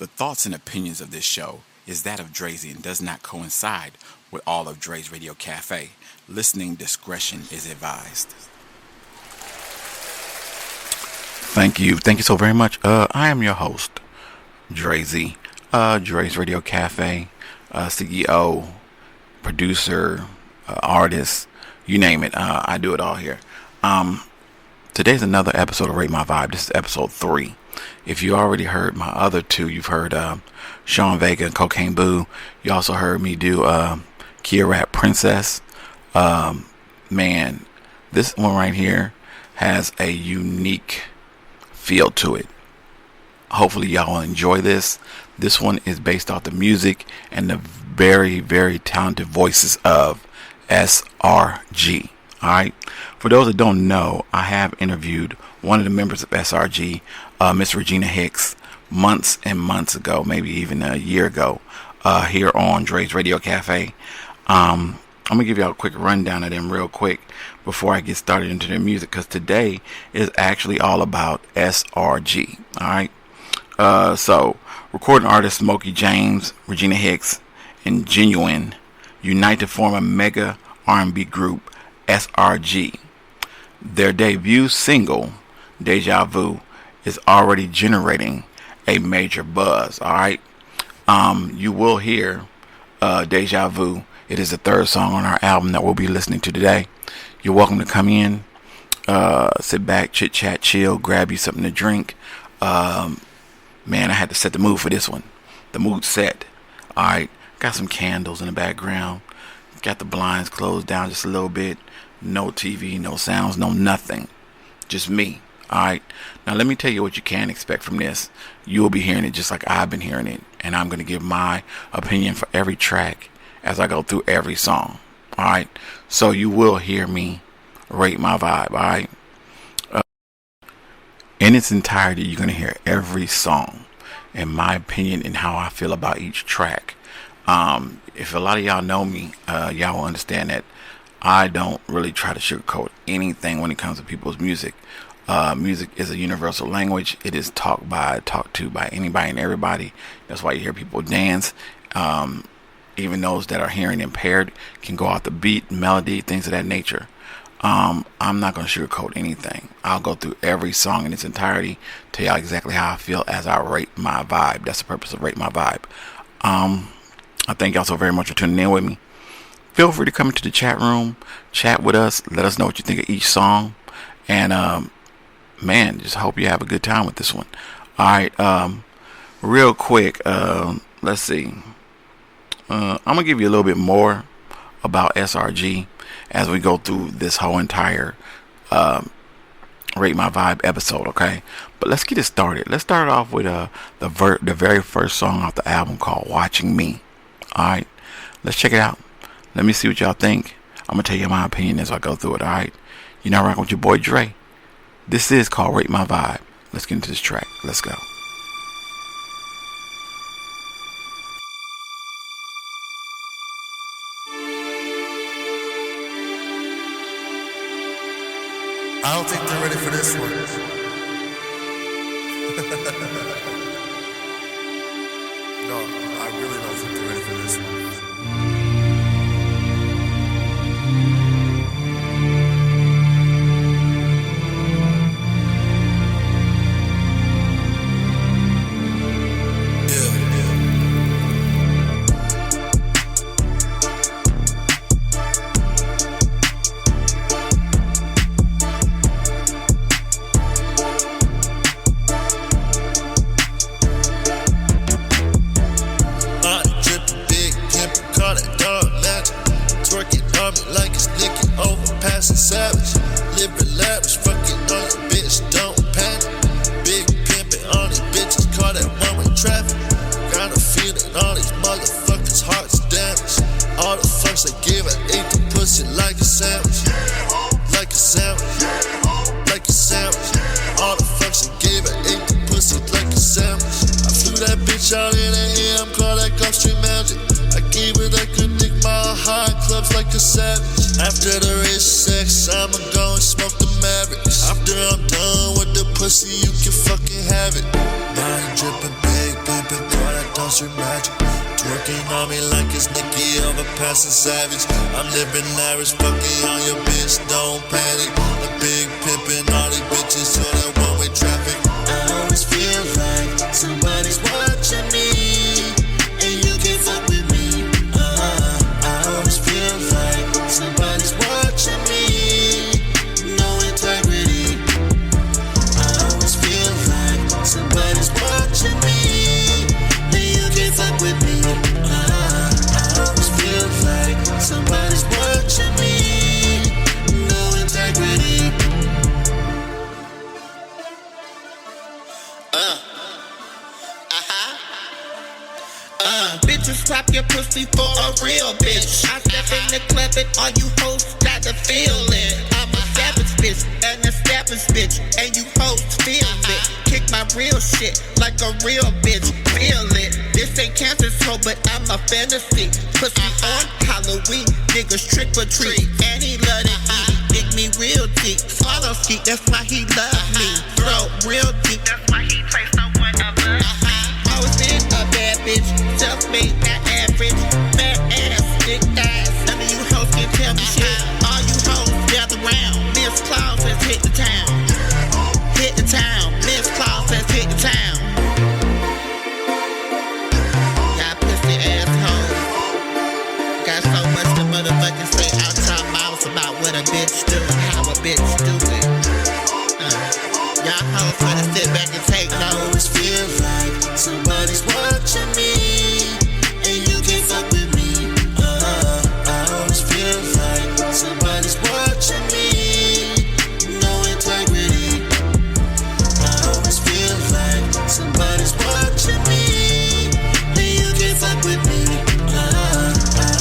The thoughts and opinions of this show is that of Drazy and does not coincide with all of Dre's Radio Cafe. Listening discretion is advised. Thank you. Thank you so very much. I am your host, Drazy, Dre's Radio Cafe, CEO, producer, artist, you name it. I do it all here. Today's another episode of Rate My Vibe. This is episode 3. If you already heard my other 2, you've heard Sean Vega and Cocaine Boo. You also heard me do Kia Rap Princess. Man, this one right here has a unique feel to it. Hopefully y'all will enjoy this. This one is based off the music and the very, very talented voices of S.R.G. Alright, for those that don't know, I have interviewed one of the members of S.R.G, Miss Regina Hicks, months and months ago, maybe even a year ago, here on Dre's Radio Cafe. I'm going to give y'all a quick rundown of them real quick before I get started into their music, because today is actually all about S.R.G. Alright, so recording artists Smokey James, Regina Hicks, and Genuine unite to form a mega R&B group, S.R.G. Their debut single, Deja Vu, is already generating a major buzz. Alright, you will hear Deja Vu. It is the 3rd song on our album that we'll be listening to today. You're welcome to come in, sit back, chit chat, chill, grab you something to drink. Man, I had to set the mood for this one. The mood set. Alright, got some candles in the background, got the blinds closed down just a little bit. No TV, no sounds, no nothing. Just me. Alright. Now let me tell you what you can expect from this. You will be hearing it just like I've been hearing it. And I'm going to give my opinion for every track as I go through every song. Alright. So you will hear me rate my vibe. Alright. In its entirety, you're going to hear every song and my opinion and how I feel about each track. If a lot of y'all know me, y'all will understand that I don't really try to sugarcoat anything when it comes to people's music. Music is a universal language. It is talked to by anybody and everybody. That's why you hear people dance. Even those that are hearing impaired can go off the beat, melody, things of that nature. I'm not going to sugarcoat anything. I'll go through every song in its entirety, tell y'all exactly how I feel as I rate my vibe. That's the purpose of Rate My Vibe. I thank y'all so very much for tuning in with me. Feel free to come into the chat room, chat with us, let us know what you think of each song, and man, just hope you have a good time with this one. Alright, real quick, let's see. I'm gonna give you a little bit more about S.R.G. as we go through this whole entire Rate My Vibe episode, okay? But let's get it started. Let's start off with the very first song off the album called Watching Me. Alright, let's check it out. Let me see what y'all think. I'm going to tell you my opinion as I go through it, alright? You're now rocking with your boy Dre. This is called Rate My Vibe. Let's get into this track. Let's go. I don't think they're ready for this one. No, I really don't think they're ready for this one. Savage, living lavish, fucking on your bitch, don't panic. Big pimpin' on these bitches, call that one-way traffic. Got a feeling all these motherfuckers' hearts damaged. All the fucks they give, I ate the pussy like a sandwich. Like a sandwich, like a sandwich. All the fucks they give, I ate the pussy like a sandwich. I flew that bitch out in the air, I'm called that Gulfstream Magic. I gave it a good dick, mile high clubs like a savage. After the rich sex, I'ma go and smoke the Mavericks. After I'm done with the pussy, you can fucking have it. Mind dripping, big pimpin'. monster magic. Twerking on me like it's Nicki overpassing Savage. I'm living lavish, fucking on your bitch, don't panic. A big pimpin', all these bitches on that one-way traffic. I always feel like somebody's watching me, and you can't fuck with me. I always feel like somebody's watching me, no integrity. I always feel like somebody's watching me, and you can't fuck with me. I always feel like somebody's watching me, no integrity. Bitches swap your pussy for a real bitch. I step in the club and all you hoes got the feeling. I'm a savage bitch and a savage bitch, and you hoes feel it. Kick my real shit like a real bitch, feel it. This ain't Kansas hoe, but I'm a fantasy. Pussy on Halloween, niggas trick or treat, and he love to eat. Dick me real deep, swallow ski, that's why he love me. Throw real deep, that's why he plays someone above me. Always been a bad bitch, self-made, not average. Fat ass, thick thighs, none of you hoes can tell me shit. All you hoes gather round, Miss Claus has hit the town. Hit the town, Miss Claus has hit the town. Y'all pussy assholes got so much to motherfucking say out your mouths about what a bitch do and how a bitch do it. Y'all hoes better sit back and take I notes. always feel like somebody's watching me, and you can't fuck with me. I always feel like somebody's watching me, no integrity. I always feel like somebody's watching me, and you can't fuck with me. I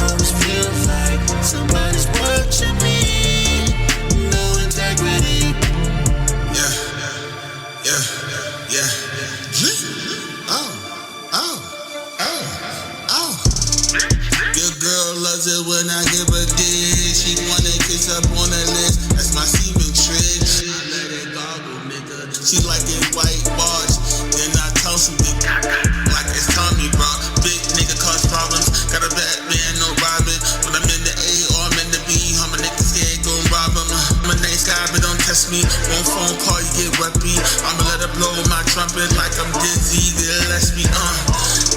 always feel like somebody's watching me, no integrity. Yeah. Your girl loves it when I give her dick. She wanna kiss up on the list. That's my semen trick. I let it goggle, nigga. She like it white bars. Then I toast some dick like it's Tommy Brock. Big nigga cause problems. Got a bad man, no Robin. When I'm in the A or I'm in the B, how my niggas scared gon' rob him. My name's Sky, but don't test me. One phone call, you get weppy. I'ma let her blow my trumpet like I'm dizzy. Then let's be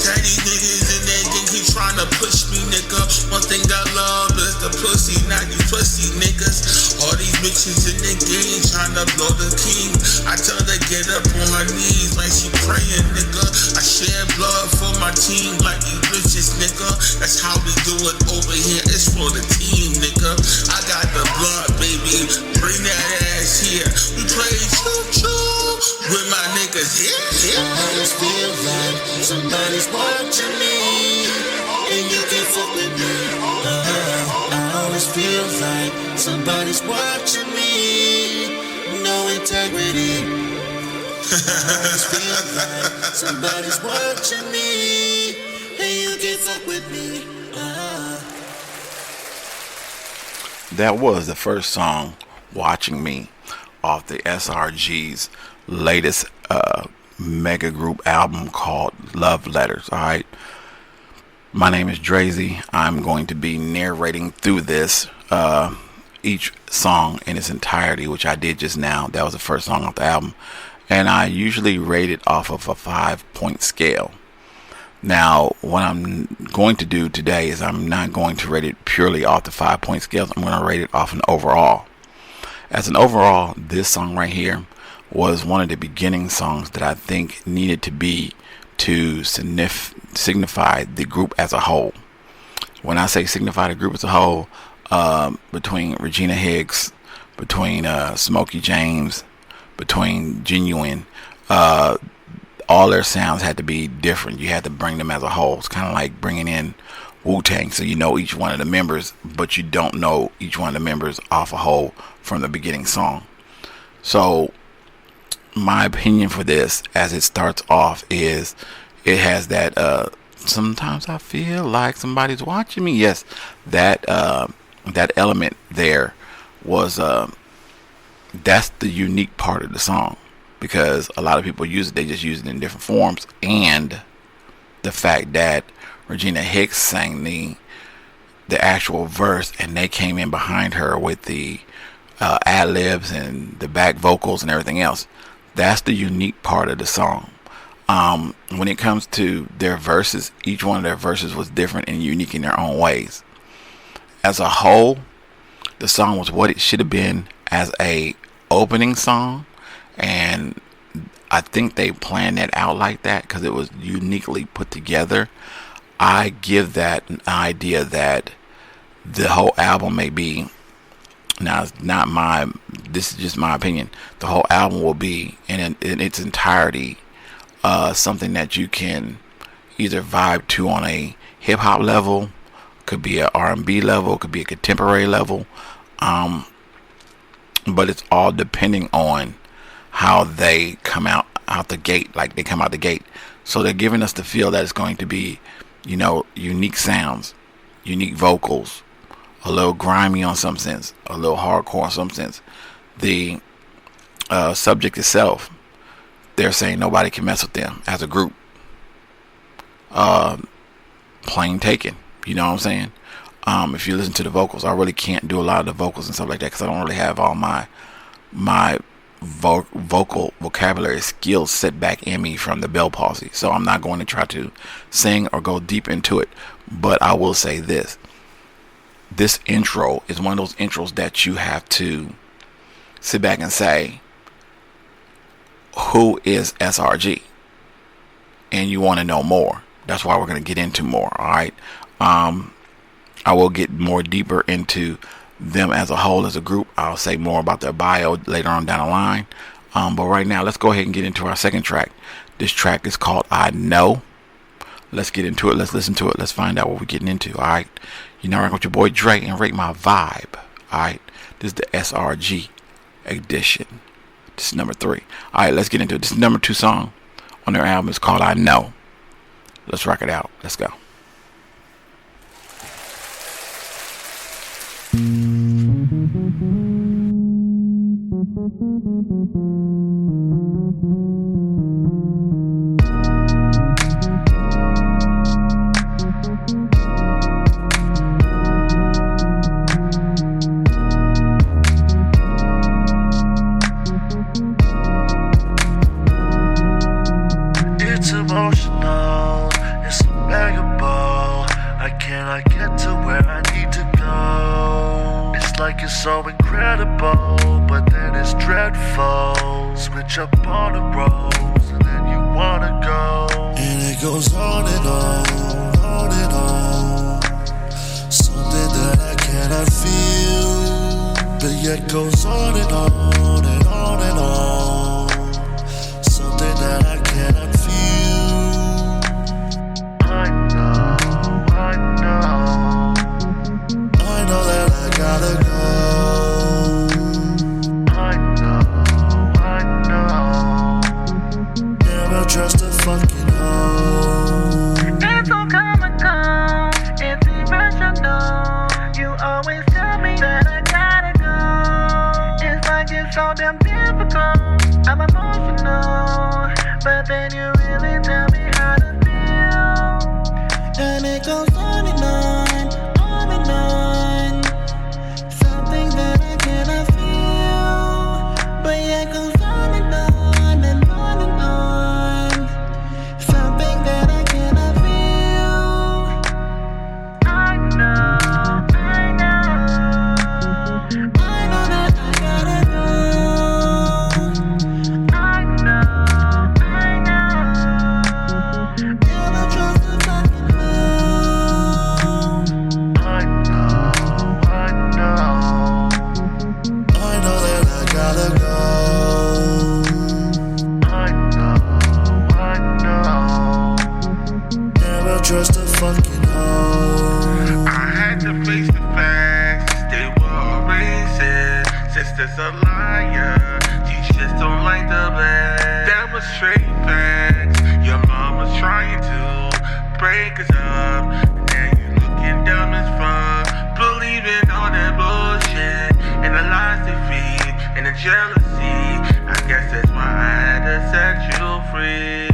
Tag these niggas and they think he tryna push me, nigga. One thing I love is the pussy, not these pussy niggas. All these bitches in the game tryna blow the king. I tell her get up on her knees like she praying, nigga. I share blood for my team like these bitches, nigga. That's how we do it over here. It's for the team, nigga. I got the blood, baby. Bring that ass here. We play choo-choo with my niggas here. I always feel like somebody's watching me, and you can't fuck with me. I always feel like somebody's watching me, no integrity. I always feel like somebody's watching me, and you can't fuck with me. That was the first song, Watching Me, off the S.R.G's latest mega group album called Love Letters. Alright, my name is Drazy. I'm going to be narrating through this each song in its entirety, which I did just now. That was the first song off the album, and I usually rate it off of a 5-point scale. Now, what I'm going to do today is I'm not going to rate it purely off the 5-point scales. I'm going to rate it off an overall. As an overall, this song right here was one of the beginning songs that I think needed to be to signify the group as a whole. When I say signify the group as a whole, between Regina Higgs, between Smokey James, between Genuine, all their sounds had to be different. You had to bring them as a whole. It's kind of like bringing in Wu-Tang, so you know each one of the members, but you don't know each one of the members off a whole from the beginning song. So my opinion for this, as it starts off, is it has that sometimes I feel like somebody's watching me. Yes, that element there was that's the unique part of the song, because a lot of people use it, they just use it in different forms, and the the fact that Regina Hicks sang the actual verse, and they came in behind her with the ad libs and the back vocals and everything else. That's the unique part of the song. When it comes to their verses, each one of their verses was different and unique in their own ways. As a whole, the song was what it should have been as a opening song, and I think they planned it out like that because it was uniquely put together. I give that an idea that the whole album may be, now it's not this is just my opinion, the whole album will be in its entirety something that you can either vibe to on a hip hop level, could be a R&B level, could be a contemporary level, but it's all depending on how they come out the gate, like they come out the gate. So they're giving us the feel that it's going to be, unique sounds, unique vocals, a little grimy on some sense, a little hardcore on some sense. The subject itself, they're saying nobody can mess with them as a group. Plain taken, you know what I'm saying? If you listen to the vocals, I really can't do a lot of the vocals and stuff like that because I don't really have all my vocal vocabulary skills set back in me from the Bell palsy, so I'm not going to try to sing or go deep into it. But I will say this intro is one of those intros that you have to sit back and say, who is S.R.G? And you want to know more. That's why we're going to get into more. All right. I will get more deeper into them as a whole, as a group. I'll say more about their bio later on down the line. But right now, let's go ahead and get into our second track. This track is called I Know. Let's get into it. Let's listen to it. Let's find out what we're getting into. All right. You're now rocking with your boy Dre and Rate My Vibe. All right. This is the S.R.G edition. This is number 3. All right. Let's get into it. This is number 2 song on their album. It's called I Know. Let's rock it out. Let's go. It's emotional, it's unbearable. I cannot get to where I need to go. It's like it's so incredible, but then it's dreadful. Switch up on the roads, and then you wanna go. And it goes on and on. Something that I cannot feel, but yet goes on and on and on and on. Something that I cannot feel. I know that I gotta go. I know. Never trust a fucking hoe. It's so comical, it's irrational. You always tell me that I gotta go. It's like it's so damn difficult. I'm emotional, but then you really tell me how to feel. And it goes on and on. Something that I cannot feel, but yet goes on and on and on and on. Something that I cannot feel. I know that I gotta go. I know. Never trust a fucking hoe. I know that I gotta go. I know. Never trust a fucking hoe. I had to face the facts, they were racist. Sister's a liar, she just don't like the black. Demonstrate facts, your mama's trying to break us up. Now you looking dumb as fuck, believing all that bullshit and the lies they feed and the jealousy. I guess that's why I had to set you free.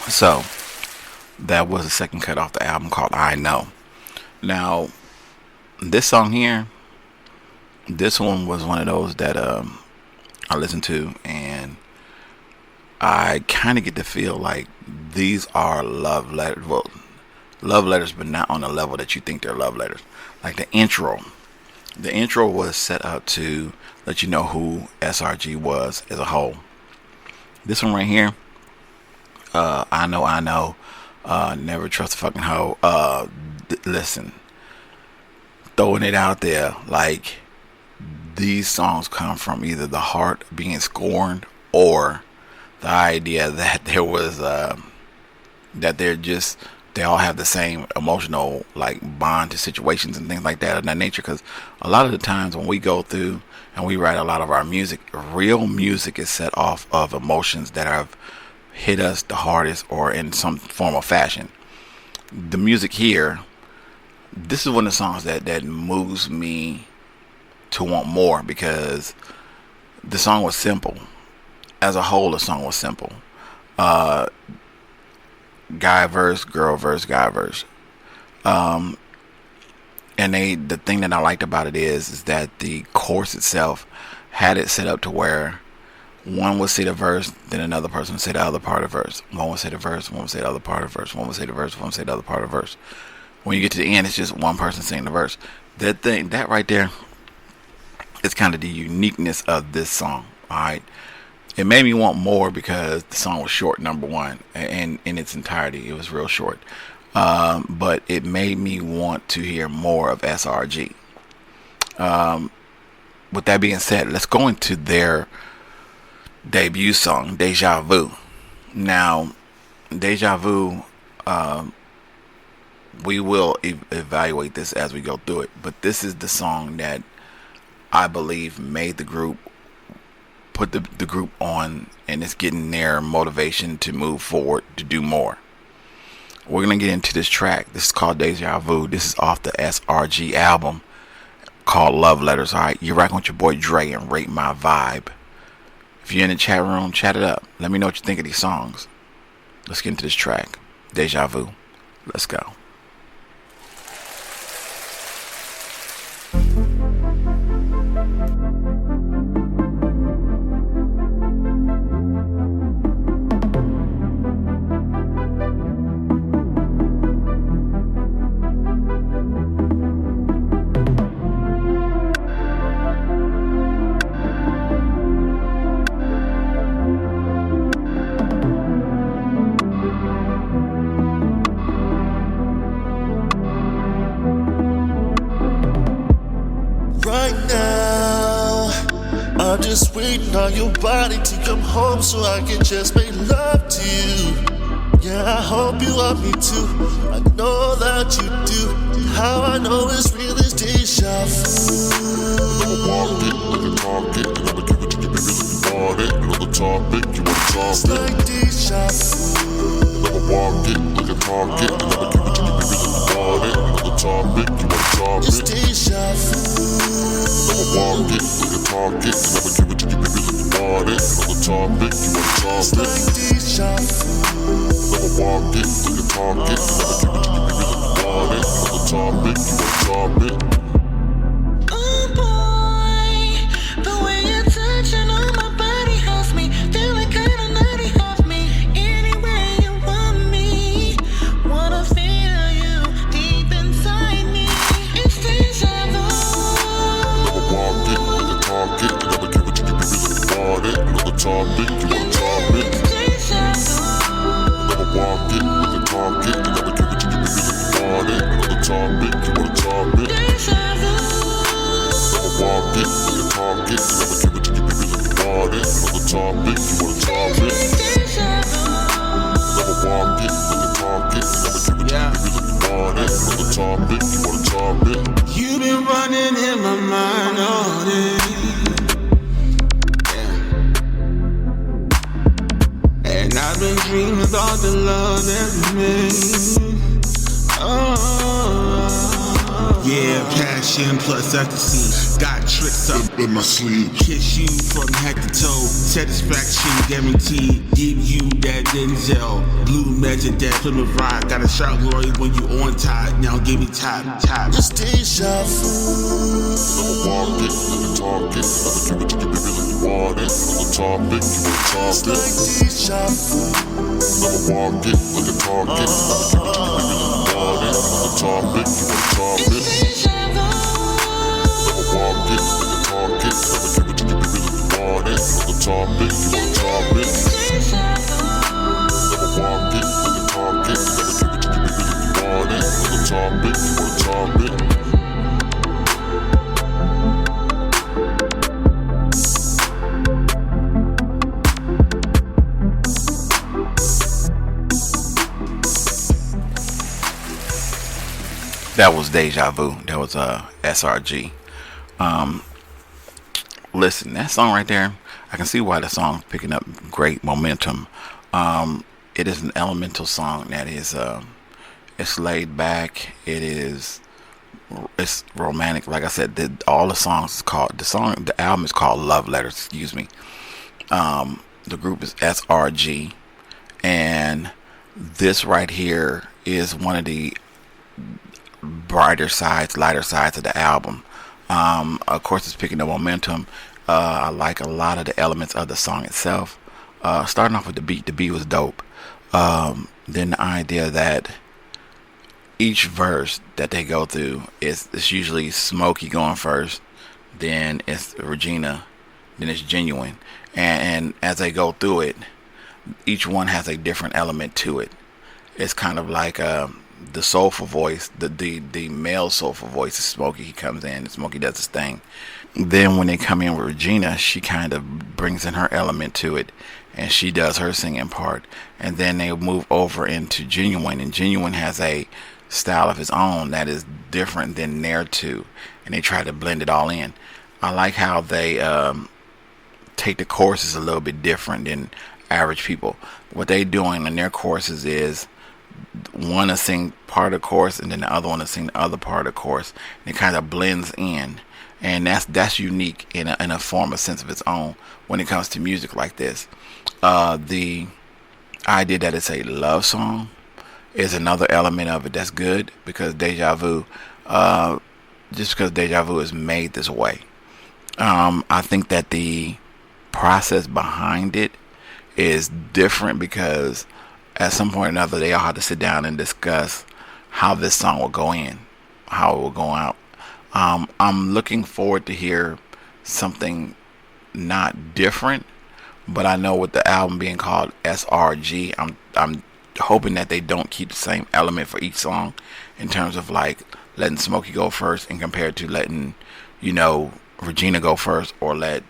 So that was the second cut off the album called I Know. Now, this song here, this one was one of those that I listened to, and I kind of get to feel like these are love letters. Well, love letters, but not on the level that you think they're love letters. Like the intro. The intro was set up to let you know who S.R.G was as a whole. This one right here, I know, never trust a fucking hoe. Listen, throwing it out there, like, these songs come from either the heart being scorned or the idea that there was that they all have the same emotional like bond to situations and things like that of that nature. Because a lot of the times when we go through and we write a lot of our music, real music is set off of emotions that have hit us the hardest or in some form of fashion. The music here, this is one of the songs that moves me to want more, because the song was simple. As a whole, the song was simple. Guy verse, girl verse, guy verse. And the thing that I liked about it is that the chorus itself had it set up to where one would say the verse, then another person would say the other part of the verse. One would say the verse, one would say the other part of the verse. One would say the verse, one would say the other part of the verse. When you get to the end, it's just one person saying the verse. That right there, it's kind of the uniqueness of this song. Alright, it made me want more because the song was short, number one, and in its entirety it was real short, but it made me want to hear more of S.R.G. With that being said, let's go into their debut song, Deja Vu. Now, Deja Vu, we will evaluate this as we go through it, but this is the song that I believe made the group, put the group on, and it's getting their motivation to move forward, to do more. We're going to get into this track. This is called Deja Vu. This is off the S.R.G album called Love Letters. Alright, you're rocking with your boy Dre and Rate My Vibe. If you're in the chat room, chat it up. Let me know what you think of these songs. Let's get into this track, Deja Vu. Let's go. I'm just waiting on your body to come home so I can just make love to you. Yeah, I hope you want me too. I know that you do. How I know it's real is deja vu. Walk it like a target, and I'ma give it to you, baby, like you want it. Another topic, you want to talk it's it. like deja vu. And I'ma walk it like a target, and I'ma give it to you, baby, like you want it. Another topic, you want to talk it's it. deja vu. And I'ma walk it like a target, and I'ma give it to you, baby, like you want it. Another topic, you want to talk it's it. like deja vu. And I'ma walk it like a target, and I'ma give it to you, baby, like you want it. Another topic, you want to talk it. Oh boy, the way you're touching on my body has me feeling kinda nutty of me. Any way you want me, wanna feel you deep inside me. It's deja vu. I'ma walk it like a target, and I'ma give it to you, baby, like you want it. Another topic, you want to talk it. It's deja vu. I'ma walk it like a target, and I'ma give it to you, baby, like you want it. Another topic, you want to talk it. Deja vu. I'ma walk it like a target, and I'ma give it to you, baby, like you want it. Another topic, you want to talk it. Deja vu. I'ma walk it like a target, and I'ma give it to you, baby, like you want it. Another topic, you want to talk it. You've been running in my mind all day. Yeah. And I've been dreaming about the love that we made. Oh, yeah, passion plus ecstasy. got tricks up in my sleeve. Kiss you from head to toe. Satisfaction guaranteed. Give you that Denzel. Blue magic, that Plymouth Rock. Got a shot glory when you on top. Now give me top. It's deja vu. Never walk it, never talk it. Never give it to you, baby, like you want it. Another topic, you want to talk It's it. like deja vu. Never walk it, like a talk it. Never give it to you, baby, like you want it. Another topic, you want to talk it. Never walk it, like a talk it. Never give it to you, baby, like you want it. Another topic, you want to talk it. Never walk it, like a talk it. Never give it to you, baby, like you want it. Another topic, you want to talk it. That was Deja Vu. That was S.R.G. Listen, that song right there, I can see why the song's picking up great momentum. It is an elemental song that is it's laid back. It's romantic. Like I said, all the songs is called the album is called Love Letters. Excuse me. The group is S.R.G. and this right here is one of the lighter sides of the album. Of course, it's picking up momentum. I like a lot of the elements of the song itself. Starting off with the beat was dope. Then the idea that each verse that they go through it's usually Smokey going first, then it's Regina, then it's Genuine, and as they go through it, each one has a different element to it. It's kind of like the soulful voice, the male soulful voice is Smokey. He comes in and Smokey does his thing. Then when they come in with Regina, she kind of brings in her element to it and she does her singing part. And then they move over into Genuine, and Genuine has a style of his own that is different than their two, and they try to blend it all in. I like how they take the choruses a little bit different than average people. What they doing in their choruses is one to sing part of the chorus and then the other one to sing the other part of the chorus. And it kind of blends in, and that's unique in a form, a sense of its own when it comes to music like this. The idea that it's a love song is another element of it that's good, because Deja Vu, just because Deja Vu is made this way, I think that the process behind it is different, because at some point or another they all had to sit down and discuss how this song will go in, how it will go out. I'm looking forward to hear something not different, but I know with the album being called S.R.G, I'm hoping that they don't keep the same element for each song, in terms of like letting Smokey go first and compared to letting, Regina go first, or let,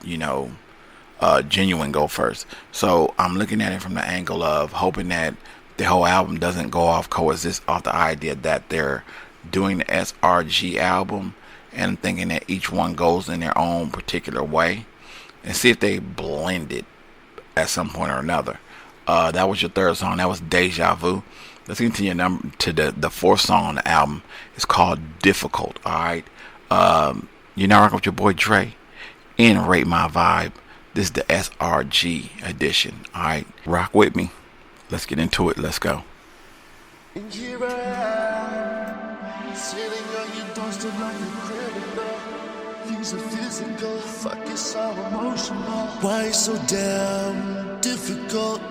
Genuine go first. So I'm looking at it from the angle of hoping that the whole album doesn't go off the idea that they're doing the S.R.G album and thinking that each one goes in their own particular way, and see if they blend it at some point or another. That was your third song. That was Deja Vu. Let's continue to the fourth song on the album. It's called Difficult. Alright. You're now rocking with your boy Dre in Rate My Vibe. This is the S.R.G edition. Alright. Rock with me. Let's get into it. Let's go. And here I am, sitting on your doorstep like a criminal. Things are physical, fuck, it's all emotional. Why it's so damn difficult?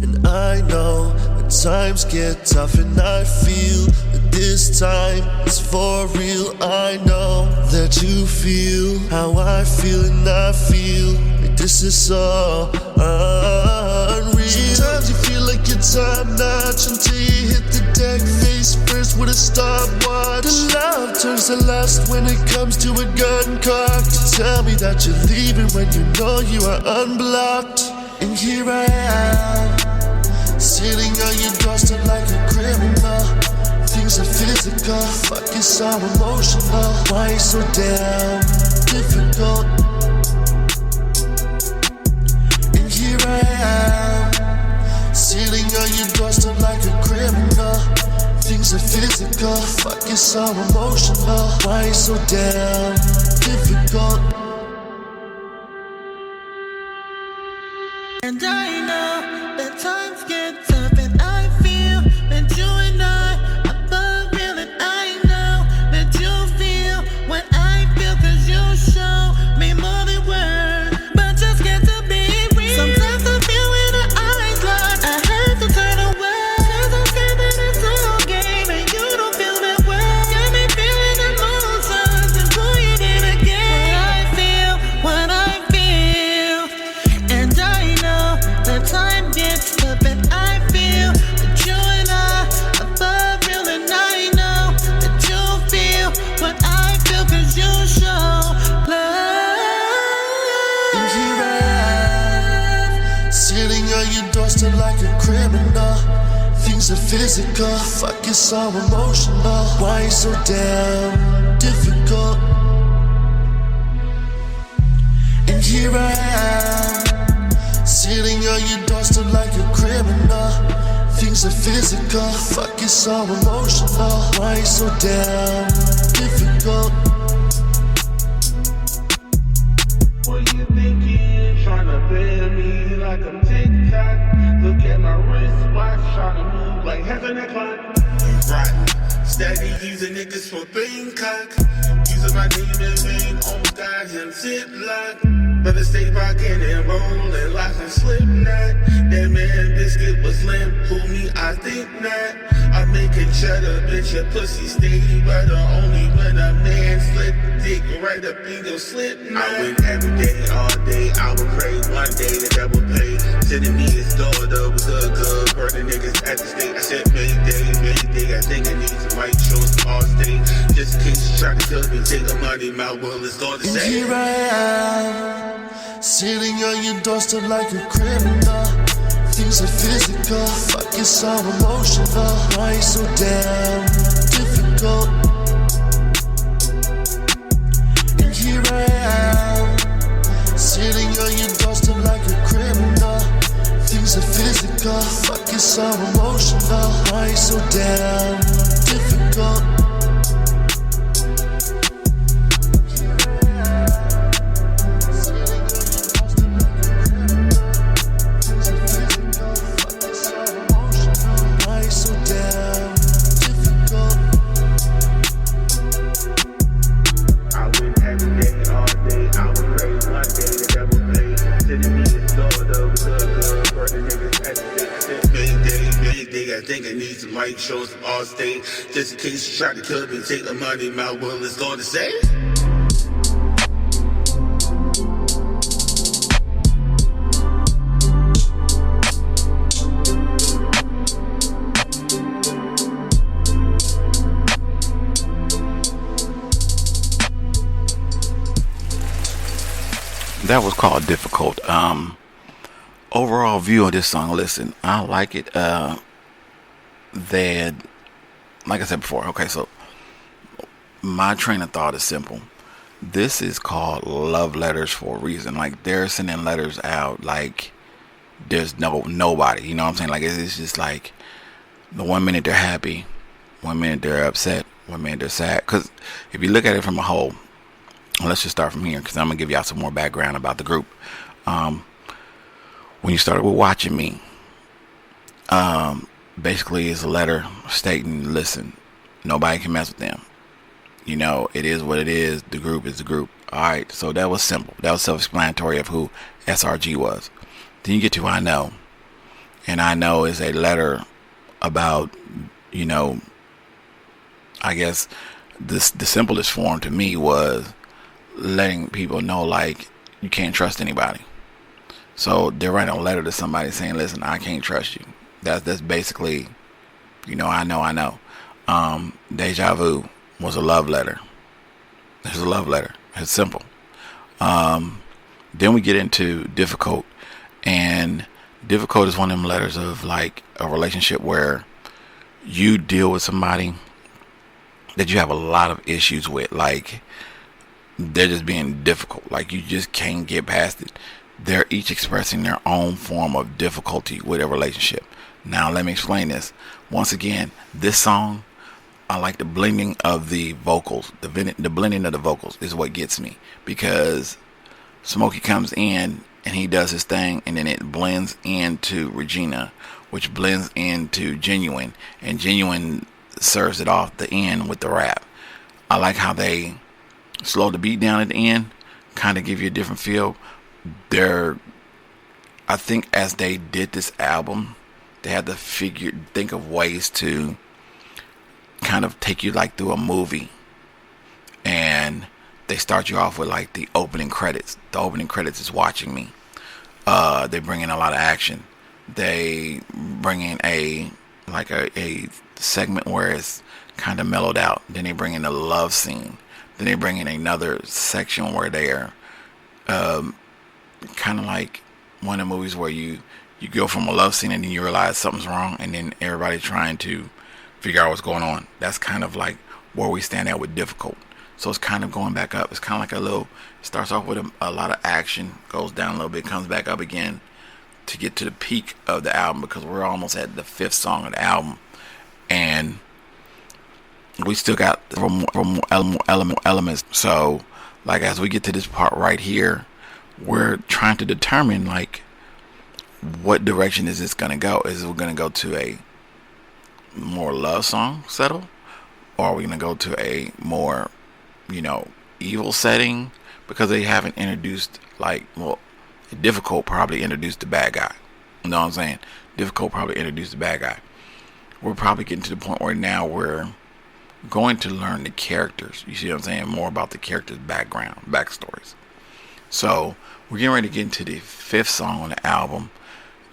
And I know when times get tough, and I feel that this time is for real. I know that you feel how I feel, and I feel like this is so unreal. Sometimes you feel like your time notch until you hit the deck face first with a stopwatch. The love turns to lust when it comes to a gun cocked. Tell me that you're leaving when you know you are unblocked. And here I am, sitting on your doorstep like a criminal. Things are physical, fuck, it's so emotional. Why it's so damn difficult? And here I am, sitting on your doorstep like a criminal. Things are physical, physical? Fuck, it's so emotional. Why you so damn difficult? And I know that times get tough, and I feel that you and I are both real, and I know that you feel what I feel, cause you show me more than words, but just get to be real. Sometimes I feel when her eyes lock, I have to turn away, cause I'm scared that it's all game, and you don't feel that way. Got me feeling emotions and pull it in again. What I feel, and I know the time gets tough, and I feel that you and I are both real, and I know that you feel what I feel, cause you show love. And here I am, sitting on your doorstep like a criminal. Things are physical, fuck, it's so emotional. Why you so damn difficult? And here I am, sitting on your doorstep like a criminal. Things are physical, fuck, it's so emotional. Why you so damn difficult? What you thinking? Tryna play me like I'm TikTok. Look at my wristwatch, tryna move like half an o'clock. You rotten, steady using niggas for Bangkok. Using my name in vain, almost got him ziplock. Better stay rockin' and rollin' like a Slipknot. That man biscuit was limp, who me? I think not. I make a cheddar, bitch, your pussy stay better. Only when a man slip dick right up in your slip knot. I win every day, all day. I would pray one day the devil pay. Sending me his daughter was a good burning niggas at the state. I said Mayday, I think it needs some white shorts from all state. Just in case you try to kill me, take the money, my will is all the And same. here I am, sitting on your doorstep like a criminal. Things are physical, fuck, it's so emotional. Why you so damn difficult? And here I am, sitting on your doorstep like a criminal. Things are physical, fuck, it's so emotional. Why you so damn difficult? I think I need some white shorts from all state. Just in case you try to kill me, take the money, my will is all the same. That was called Difficult. Overall view of this song, listen, I like it. That, like I said before, okay, so my train of thought is simple. This is called love letters for a reason. Like, they're sending letters out like there's nobody, you know what I'm saying? Like, it's just like the 1 minute they're happy, 1 minute they're upset, 1 minute they're sad. Because if you look at it from a whole, let's just start from here, because I'm gonna give y'all some more background about the group. When you started with Watching Me, basically it's a letter stating, listen, nobody can mess with them. You know, it is what it is. The group is the group. Alright, so that was simple. That was self-explanatory of who S.R.G was. Then you get to I Know. And I Know is a letter about, you know, I guess the simplest form to me was letting people know, like, you can't trust anybody. So they're writing a letter to somebody saying, listen, I can't trust you. That's basically, you know, I know. Deja Vu was a love letter. It's a love letter. It's simple. Then we get into Difficult. And Difficult is one of them letters of like a relationship where you deal with somebody that you have a lot of issues with. Like, they're just being difficult. Like, you just can't get past it. They're each expressing their own form of difficulty with a relationship. Now, let me explain this. Once again, this song, I like the blending of the vocals. The blending of the vocals is what gets me, because Smokey comes in and he does his thing, and then it blends into Regina, which blends into Genuine, and Genuine serves it off the end with the rap. I like how they slow the beat down at the end, kind of give you a different feel. I think as they did this album, they had to think of ways to kind of take you like through a movie, and they start you off with like the opening credits. The opening credits is Watching Me. They bring in a lot of action. They bring in a segment where it's kind of mellowed out. Then they bring in a love scene. Then they bring in another section where they're kind of like one of the movies where you go from a love scene and then you realize something's wrong, and then everybody's trying to figure out what's going on. That's kind of like where we stand at with Difficult. So it's kind of going back up. It's kind of like starts off with a lot of action, goes down a little bit, comes back up again to get to the peak of the album, because we're almost at the 5th song of the album, and we still got more elements. So like as we get to this part right here, we're trying to determine like what direction is this going to go. Is it going to go to a more love song settle, or are we going to go to a more evil setting? Because they haven't introduced Difficult probably introduced the bad guy. You know what I'm saying? Difficult probably introduced the bad guy. We're probably getting to the point where now we're going to learn the characters. You see what I'm saying? More about the characters' backstories. So we're getting ready to get into the 5th song on the album.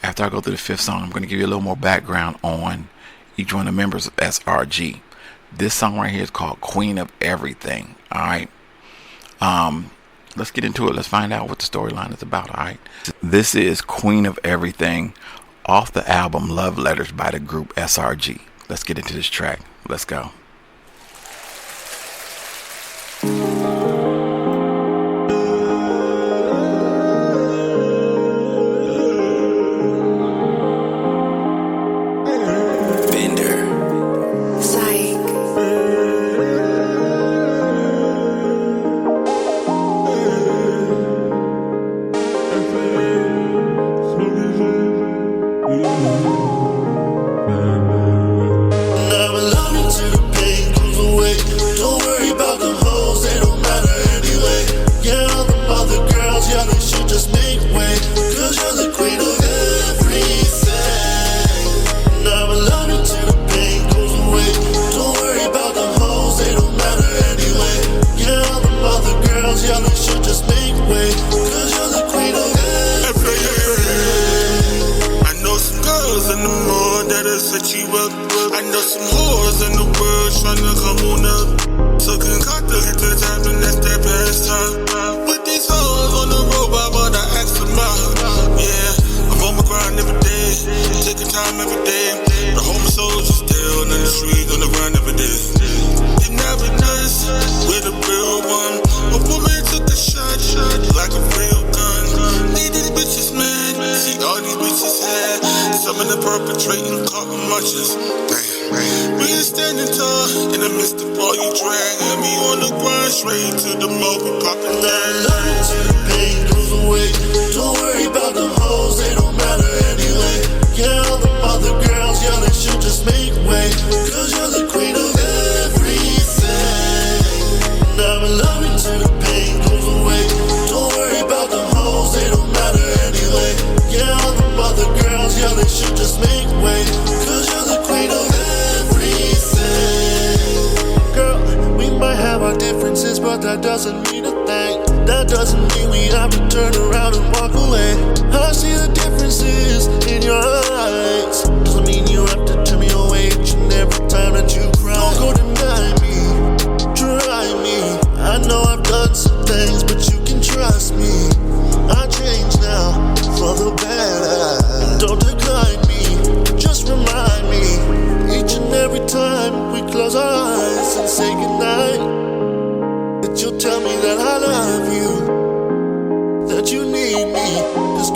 After I go through the 5th song, I'm going to give you a little more background on each one of the members of S.R.G. This song right here is called Queen of Everything. Alright. Let's get into it. Let's find out what the storyline is about. Alright. This is Queen of Everything off the album Love Letters by the group S.R.G. Let's get into this track. Let's go.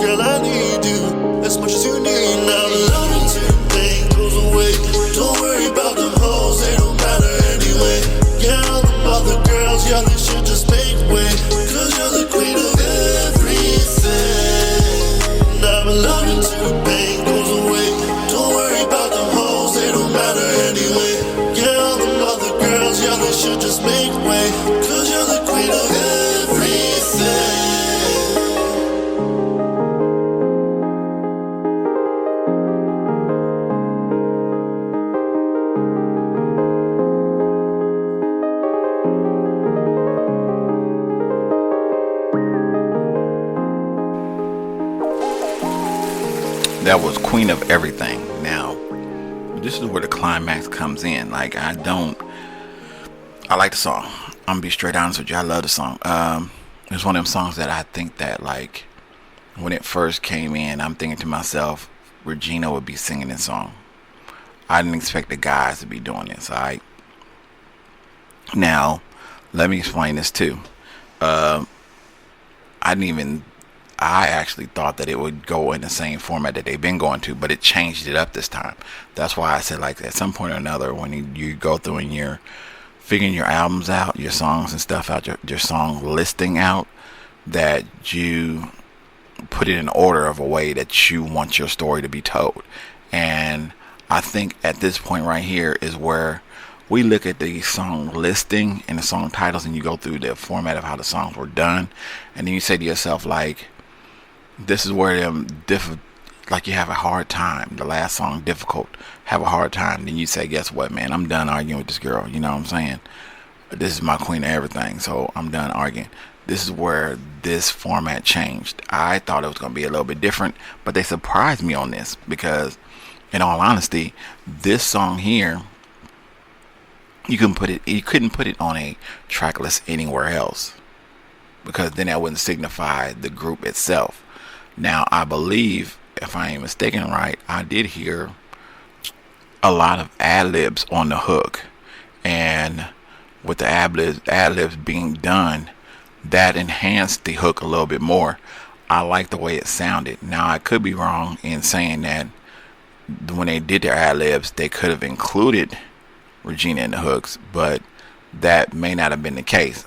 Girl, I need you as much as That was Queen of Everything. Now, this is where the climax comes in. Like, I like the song. I'm gonna be straight honest with you. I love the song. It's one of them songs that I think that, like, when it first came in, I'm thinking to myself, Regina would be singing this song. I didn't expect the guys to be doing this. All right. Now, let me explain this too. I actually thought that it would go in the same format that they've been going to, but it changed it up this time. That's why I said, like, at some point or another, when you go through and you're figuring your albums out, your songs and stuff out, your song listing out, that you put it in order of a way that you want your story to be told. And I think at this point right here is where we look at the song listing and the song titles, and you go through the format of how the songs were done, and then you say to yourself, like, this is where like, you have a hard time. The last song, Difficult, have a hard time. Then you say, guess what, man, I'm done arguing with this girl. You know what I'm saying? This is my queen of everything, so I'm done arguing. This is where this format changed. I thought it was going to be a little bit different, but they surprised me on this, because in all honesty, this song here, you couldn't put it on a track list anywhere else, because then that wouldn't signify the group itself. Now, I believe, if I ain't mistaken, right, I did hear a lot of ad-libs on the hook, and with the ad-libs being done, that enhanced the hook a little bit more. I like the way it sounded. Now, I could be wrong in saying that when they did their ad-libs, they could have included Regina in the hooks, but that may not have been the case.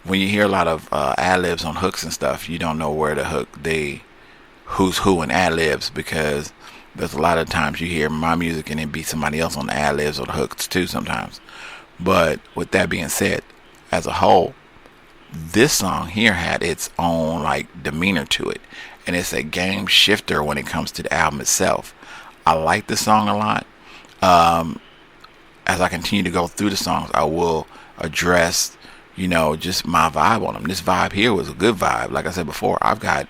When you hear a lot of ad-libs on hooks and stuff, you don't know where to hook who's who in ad-libs, because there's a lot of times you hear my music and it be somebody else on the ad-libs or the hooks too sometimes. But with that being said, as a whole, this song here had its own, like, demeanor to it, and it's a game shifter when it comes to the album itself. I like the song a lot. As I continue to go through the songs, I will address, just my vibe on them. This vibe here was a good vibe. Like I said before, I've got,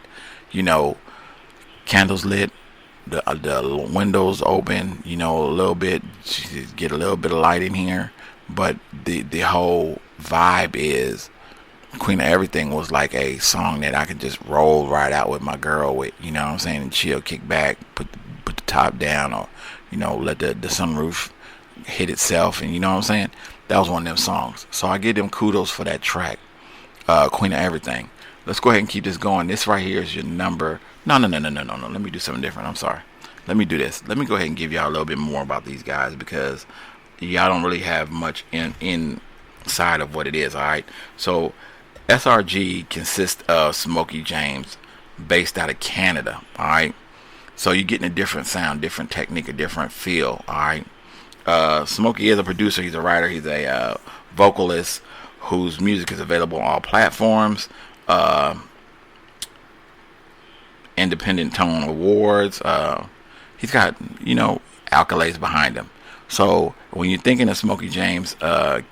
candles lit, the windows open, a little bit, get a little bit of light in here. But the whole vibe is Queen of Everything was like a song that I could just roll right out with my girl with, you know what I'm saying, and chill, kick back, put the top down, or, let the sunroof hit itself, and you know what I'm saying. That was one of them songs. So I give them kudos for that track, Queen of Everything. Let's go ahead and keep this going. This right here is your number. No. Let me do something different. I'm sorry. Let me do this. Let me go ahead and give y'all a little bit more about these guys, because y'all don't really have much inside of what it is. All right. So S.R.G consists of Smokey James, based out of Canada. All right. So you're getting a different sound, different technique, a different feel. All right. Smokey is a producer. He's a writer. He's a vocalist whose music is available on all platforms. Independent Tone Awards. He's got, accolades behind him. So when you're thinking of Smokey James,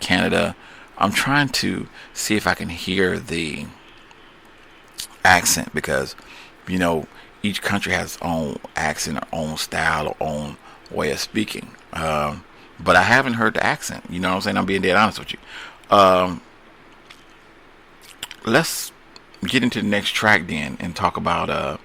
Canada, I'm trying to see if I can hear the accent, because, each country has its own accent, or own style, or own way of speaking. But I haven't heard the accent. You know what I'm saying? I'm being dead honest with you. Let's get into the next track then and talk about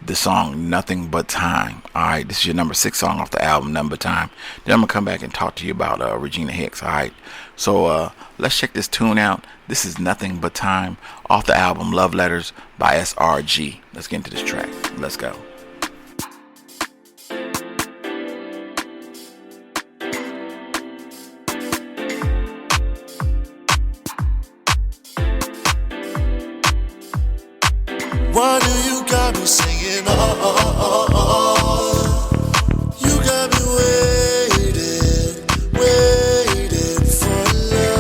the song Nothing But Time. Alright, this is your number 6 song off the album, Nothing But Time. Then I'm gonna come back and talk to you about Regina Hicks. Alright, so let's check this tune out. This is Nothing But Time off the album Love Letters by S.R.G. Let's get into this track. Let's go. Why do you got me singing? Oh, you got me waiting for love.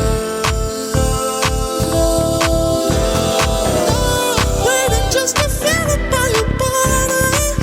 Waiting just to feel it by your body.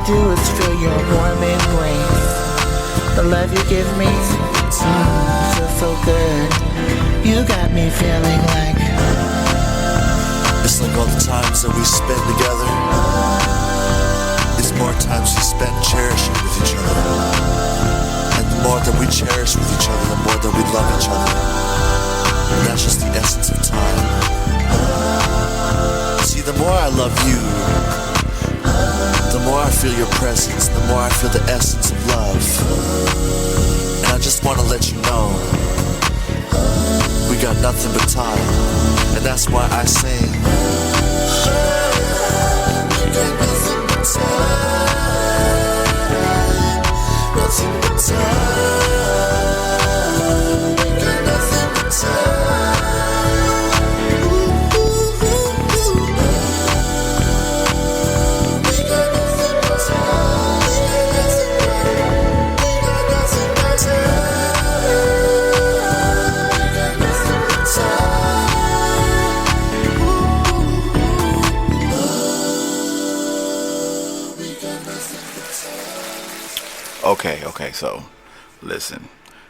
do is feel your warm embrace. The love you give me, feels so good. You got me feeling like it's like all the times that we spend together. It's more times we spend cherishing with each other. And the more that we cherish with each other, the more that we love each other. And that's just the essence of time. See, the more I love you, the more I feel your presence, the more I feel the essence of love. And I just want to let you know, we got nothing but time. And that's why I sing. We got nothing but time. Nothing but time. We got nothing but time. Okay, so listen,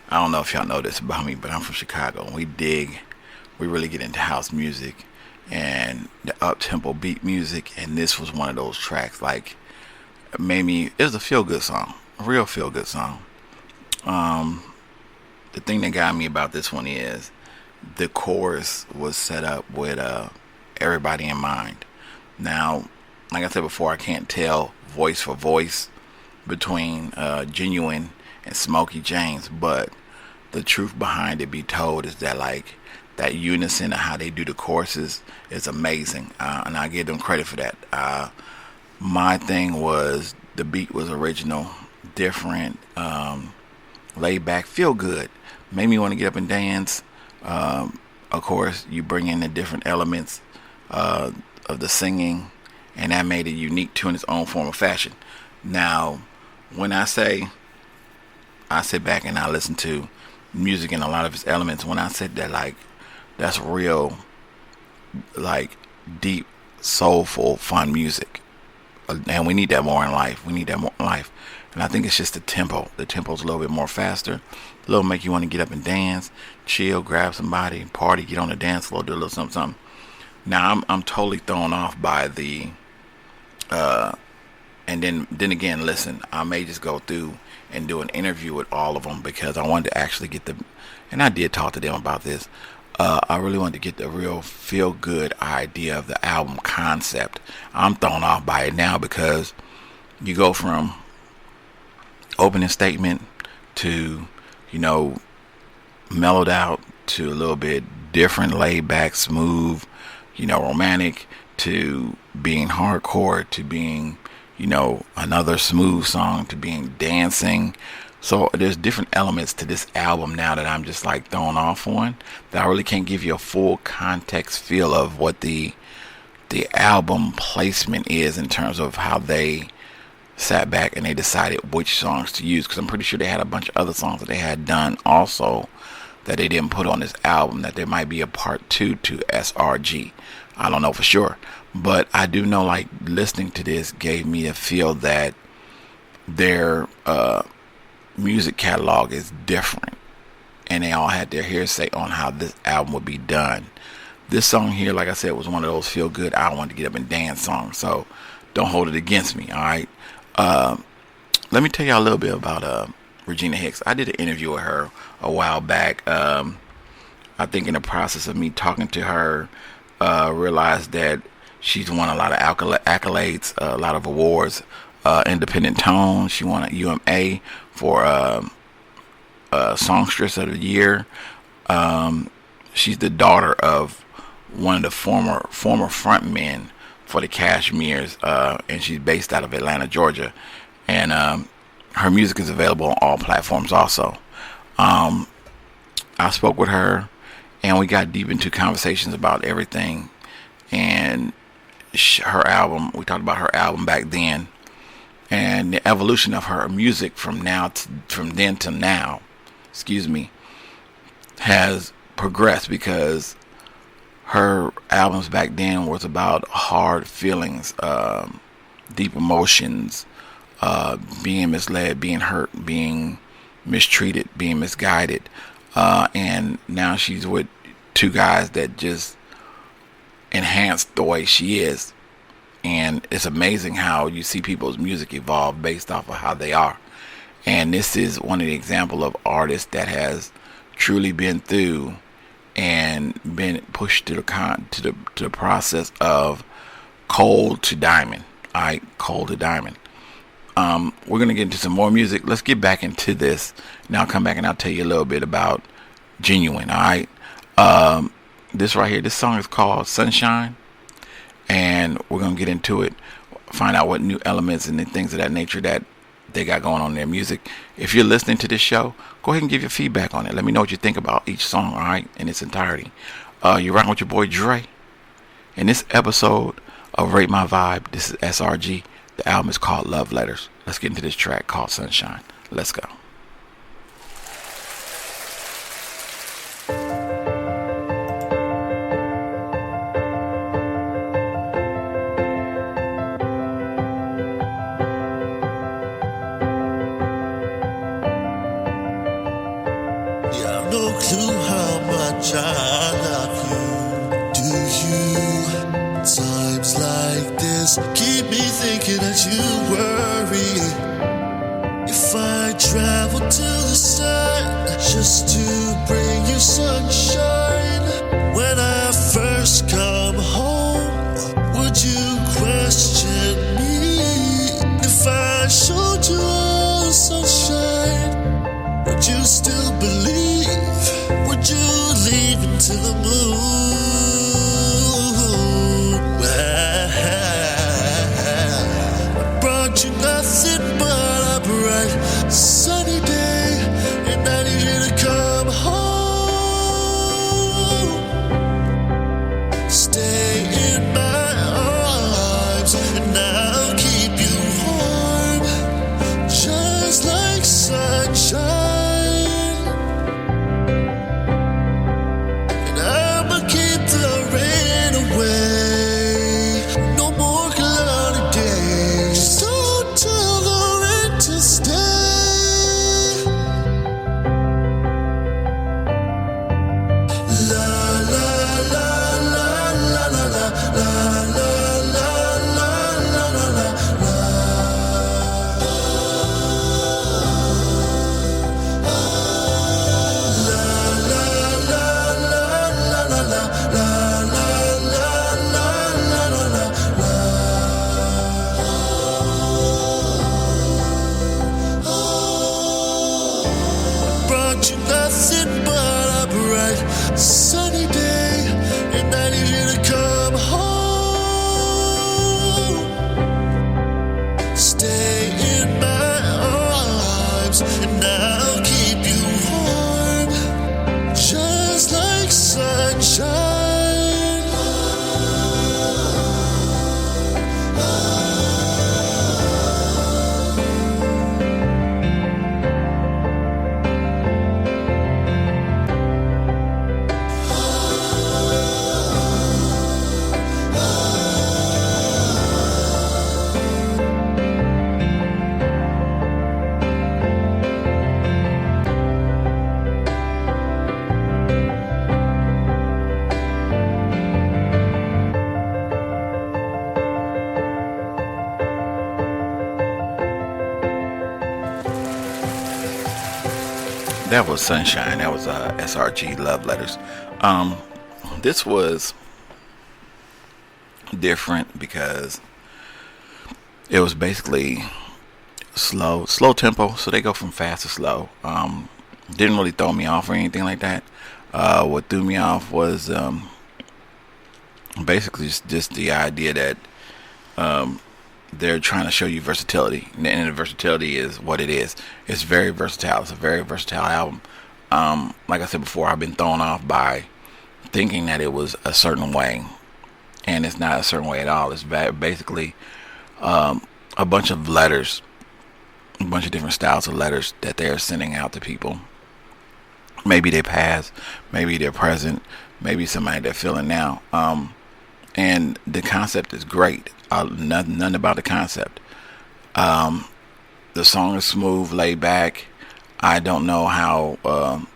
I don't know if y'all know this about me, but I'm from Chicago, and we really get into house music and the up-tempo beat music, and this was one of those tracks, like, it was a feel-good song, a real feel-good song. The thing that got me about this one is the chorus was set up with everybody in mind. Now, like I said before, I can't tell voice for voice between Genuine and Smokey James, but the truth behind it be told is that, like, that unison of how they do the choruses is amazing, and I give them credit for that. My thing was the beat was original, different, laid back, feel good, made me want to get up and dance. Of course, you bring in the different elements of the singing, and that made it unique to in its own form of fashion. Now, when I say I sit back and I listen to music and a lot of its elements, when I said that, like, that's real, like, deep, soulful, fun music. And we need that more in life. And I think it's just the tempo. The tempo's a little bit more faster. A little make you want to get up and dance, chill, grab somebody, party, get on the dance floor, do a little something. Now, I'm totally thrown off by the and then again, listen, I may just go through and do an interview with all of them, because I wanted to actually get and I did talk to them about this. I really wanted to get the real feel-good idea of the album concept. I'm thrown off by it now, because you go from opening statement to, mellowed out, to a little bit different, laid back, smooth, romantic, to being hardcore, to being, another smooth song, to being dancing. So there's different elements to this album now that I'm just like thrown off on, that I really can't give you a full context feel of what the album placement is in terms of how they sat back and they decided which songs to use, because I'm pretty sure they had a bunch of other songs that they had done also that they didn't put on this album, that there might be a part 2 to S.R.G. I don't know for sure, but I do know, like, listening to this gave me a feel that their music catalog is different, and they all had their hearsay on how this album would be done. This song here, like I said, was one of those feel good, I want to get up and dance songs, so don't hold it against me. All right, let me tell you a little bit about Regina Hicks. I did an interview with her a while back. I think in the process of me talking to her, realized that she's won a lot of accolades, a lot of awards. Independent Tone, she won a UMA for Songstress of the Year. She's the daughter of one of the former frontmen for the Cashmeres, and she's based out of Atlanta, Georgia. And her music is available on all platforms also. I spoke with her, and we got deep into conversations about everything. And her album, we talked about her album back then, and the evolution of her music from then to now, has progressed, because her albums back then was about hard feelings, deep emotions, being misled, being hurt, being mistreated, being misguided. And now she's with two guys that just enhance the way she is. And it's amazing how you see people's music evolve based off of how they are. And this is one of the example of artists that has truly been through and been pushed to the process of coal to diamond. All right, coal to diamond. We're gonna get into some more music. Let's get back into this. Now I'll come back and I'll tell you a little bit about Genuine. All right. This right here. This song is called Sunshine, and we're gonna get into it. Find out what new elements and things of that nature that they got going on in their music. If you're listening to this show, go ahead and give your feedback on it. Let me know what you think about each song, all right, in its entirety. You're rocking with your boy Dre. In this episode of Rate My Vibe, this is S.R.G. The album is called Love Letters. Let's get into this track called Sunshine. Let's go. No clue how much I love you. Do you? Times like this keep me thinking that you worry. If I travel to the sun just to bring you sunshine, when I first come home, would you question me? If I showed you all the sunshine, would you still believe? Would you leave into the moon? I brought you nothing but a bright sunny day, and I need you to come home. Stay in my arms, and I'll keep you warm, just like sunshine. Sunny day, and I need you to come home. Stay in my arms, and I'll keep you warm, just like sunshine. That was Sunshine. That was S.R.G. Love Letters. This was different because it was basically slow tempo. So they go from fast to slow. Didn't really throw me off or anything like that. What threw me off was basically just the idea that they're trying to show you versatility, and the versatility is what it is. It's very versatile. It's a very versatile album. Like I said before, I've been thrown off by thinking that it was a certain way, and it's not a certain way at all. It's basically a bunch of letters, a bunch of different styles of letters that they're sending out to people. Maybe they're past, maybe they're present, maybe somebody they're feeling now. And the concept is great. Nothing about the concept. The song is smooth, laid back. I don't know how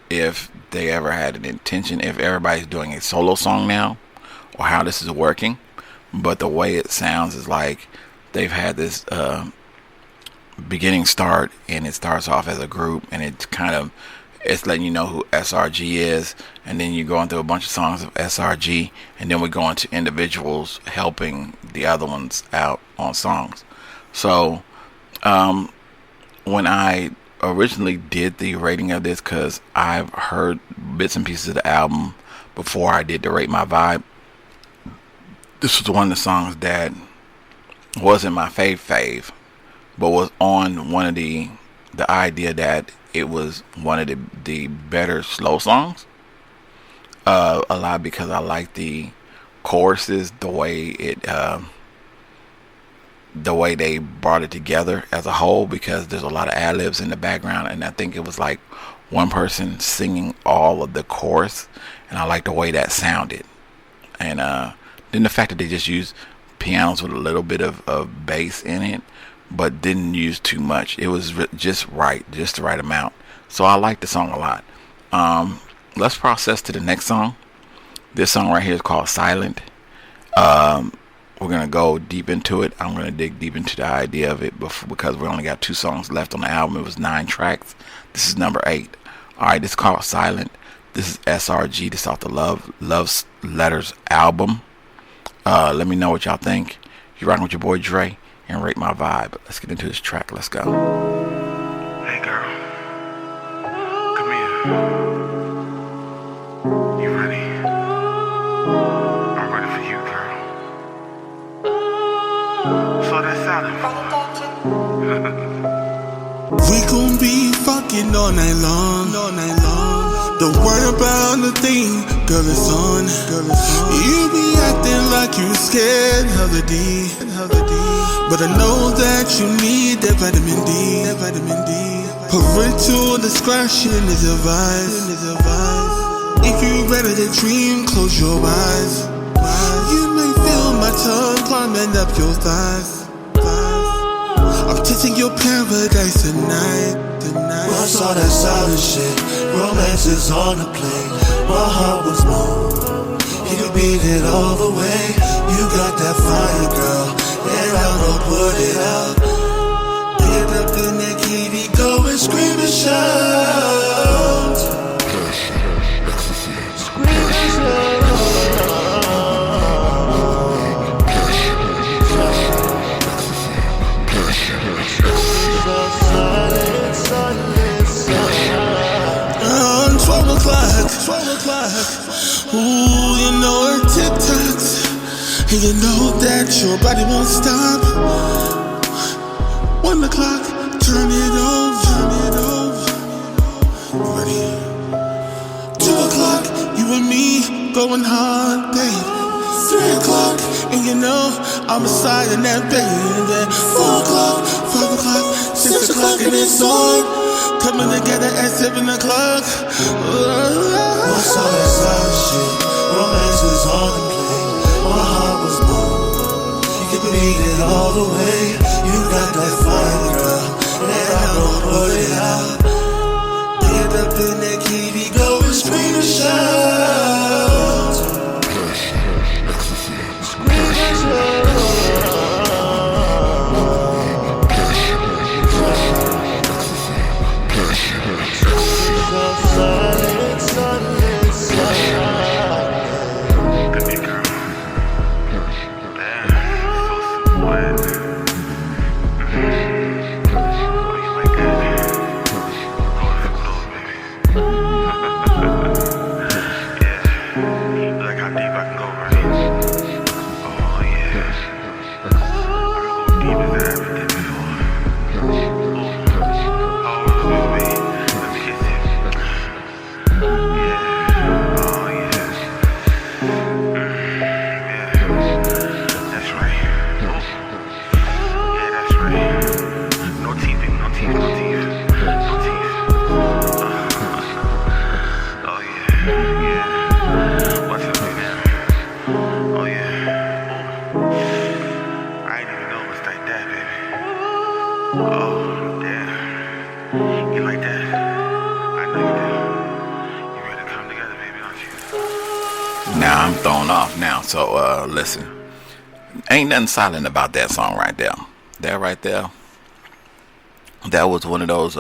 if they ever had an intention, if everybody's doing a solo song now, or how this is working. But the way it sounds is like they've had this beginning start, and it starts off as a group, and it's letting you know who S.R.G is, and then you're going through a bunch of songs of S.R.G, and then we go into individuals helping the other ones out on songs. So when I originally did the rating of this, because I've heard bits and pieces of the album before I did the Rate My Vibe, this was one of the songs that wasn't my fave, but was on one of the idea that it was one of the better slow songs. A lot because I like the choruses, the way they brought it together as a whole, because there's a lot of ad-libs in the background, and I think it was like one person singing all of the chorus, and I like the way that sounded. And then the fact that they just used pianos with a little bit of bass in it, but didn't use too much. It was just the right amount. So I like the song a lot. Let's process to the next song. This song right here is called Silent. We're going to go deep into it. I'm going to dig deep into the idea of it because we only got 2 songs left on the album. It was 9 tracks. This is number 8. Alright, this is called Silent. This is S.R.G. This is off the Love Letters album. Let me know what y'all think. You're rocking with your boy Dre and Rate My Vibe. Let's get into this track. Let's go. Hey girl, come here. You ready? I'm ready for you, girl. So that's silent for. We gon' be fucking all night long. Don't worry about the thing, girl, it's on. You be acting like you scared of the D. But I know that you need that vitamin D. Parental discretion is advised. If you ready to dream, close your eyes. You may feel my tongue climbing up your thighs. I'm tasting your paradise tonight. What's all that silent shit? Romance is on the plate. My heart was moved. You can beat it all the way. You got that fire, girl, and I'm gonna put it out. Get up in that kitty, go and scream and shout. Scream and shout. On 12 o'clock. Ooh, you know it TikToks. And you know that your body won't stop. 1 o'clock, turn it off. You ready? 2 o'clock, you and me going hard, babe. 3 o'clock, and you know I'm beside in that baby. 4 o'clock, 5 o'clock, 6 o'clock, and it's on. Coming together at 7 o'clock. What's all that silent shit? Romance is on the plate. My heart was moved. You can beat it all the way. You got that fire, girl, and I'm gonna put it out. Get up in that kitty, go and scream and shout. Scream and shout. I'm thrown off now. So listen, ain't nothing silent about that song right there. That right there, that was one of those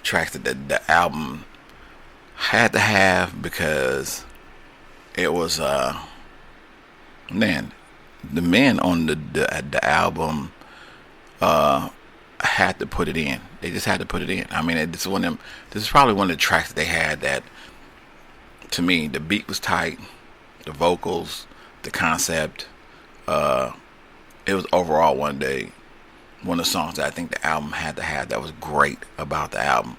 tracks that the album had to have, because it was man, the men on the album had to put it in. They just had to put it in. I mean, this is probably one of the tracks that they had that, to me, the beat was tight, the vocals, the concept. It was overall one of the songs that I think the album had to have that was great about the album.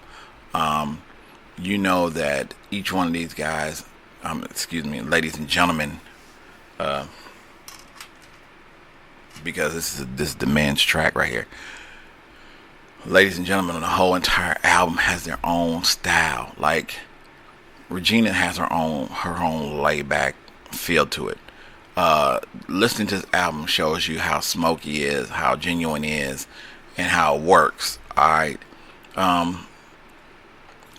You know that each one of these guys, ladies and gentlemen, because this is the men's track right here. Ladies and gentlemen, the whole entire album has their own style. Like, Regina has her own laid back feel to it. Listening to this album shows you how smoky is, how genuine is, and how it works. Alright.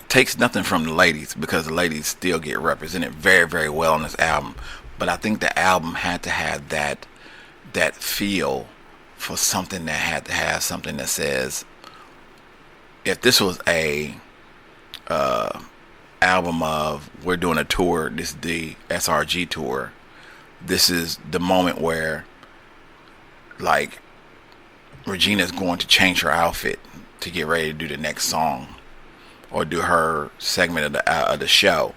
Takes nothing from the ladies, because the ladies still get represented very, very well on this album. But I think the album had to have that feel for something that had to have something that says, if this was a album of, we're doing a tour, this is the S.R.G tour, this is the moment where, like, Regina's going to change her outfit to get ready to do the next song or do her segment of the show,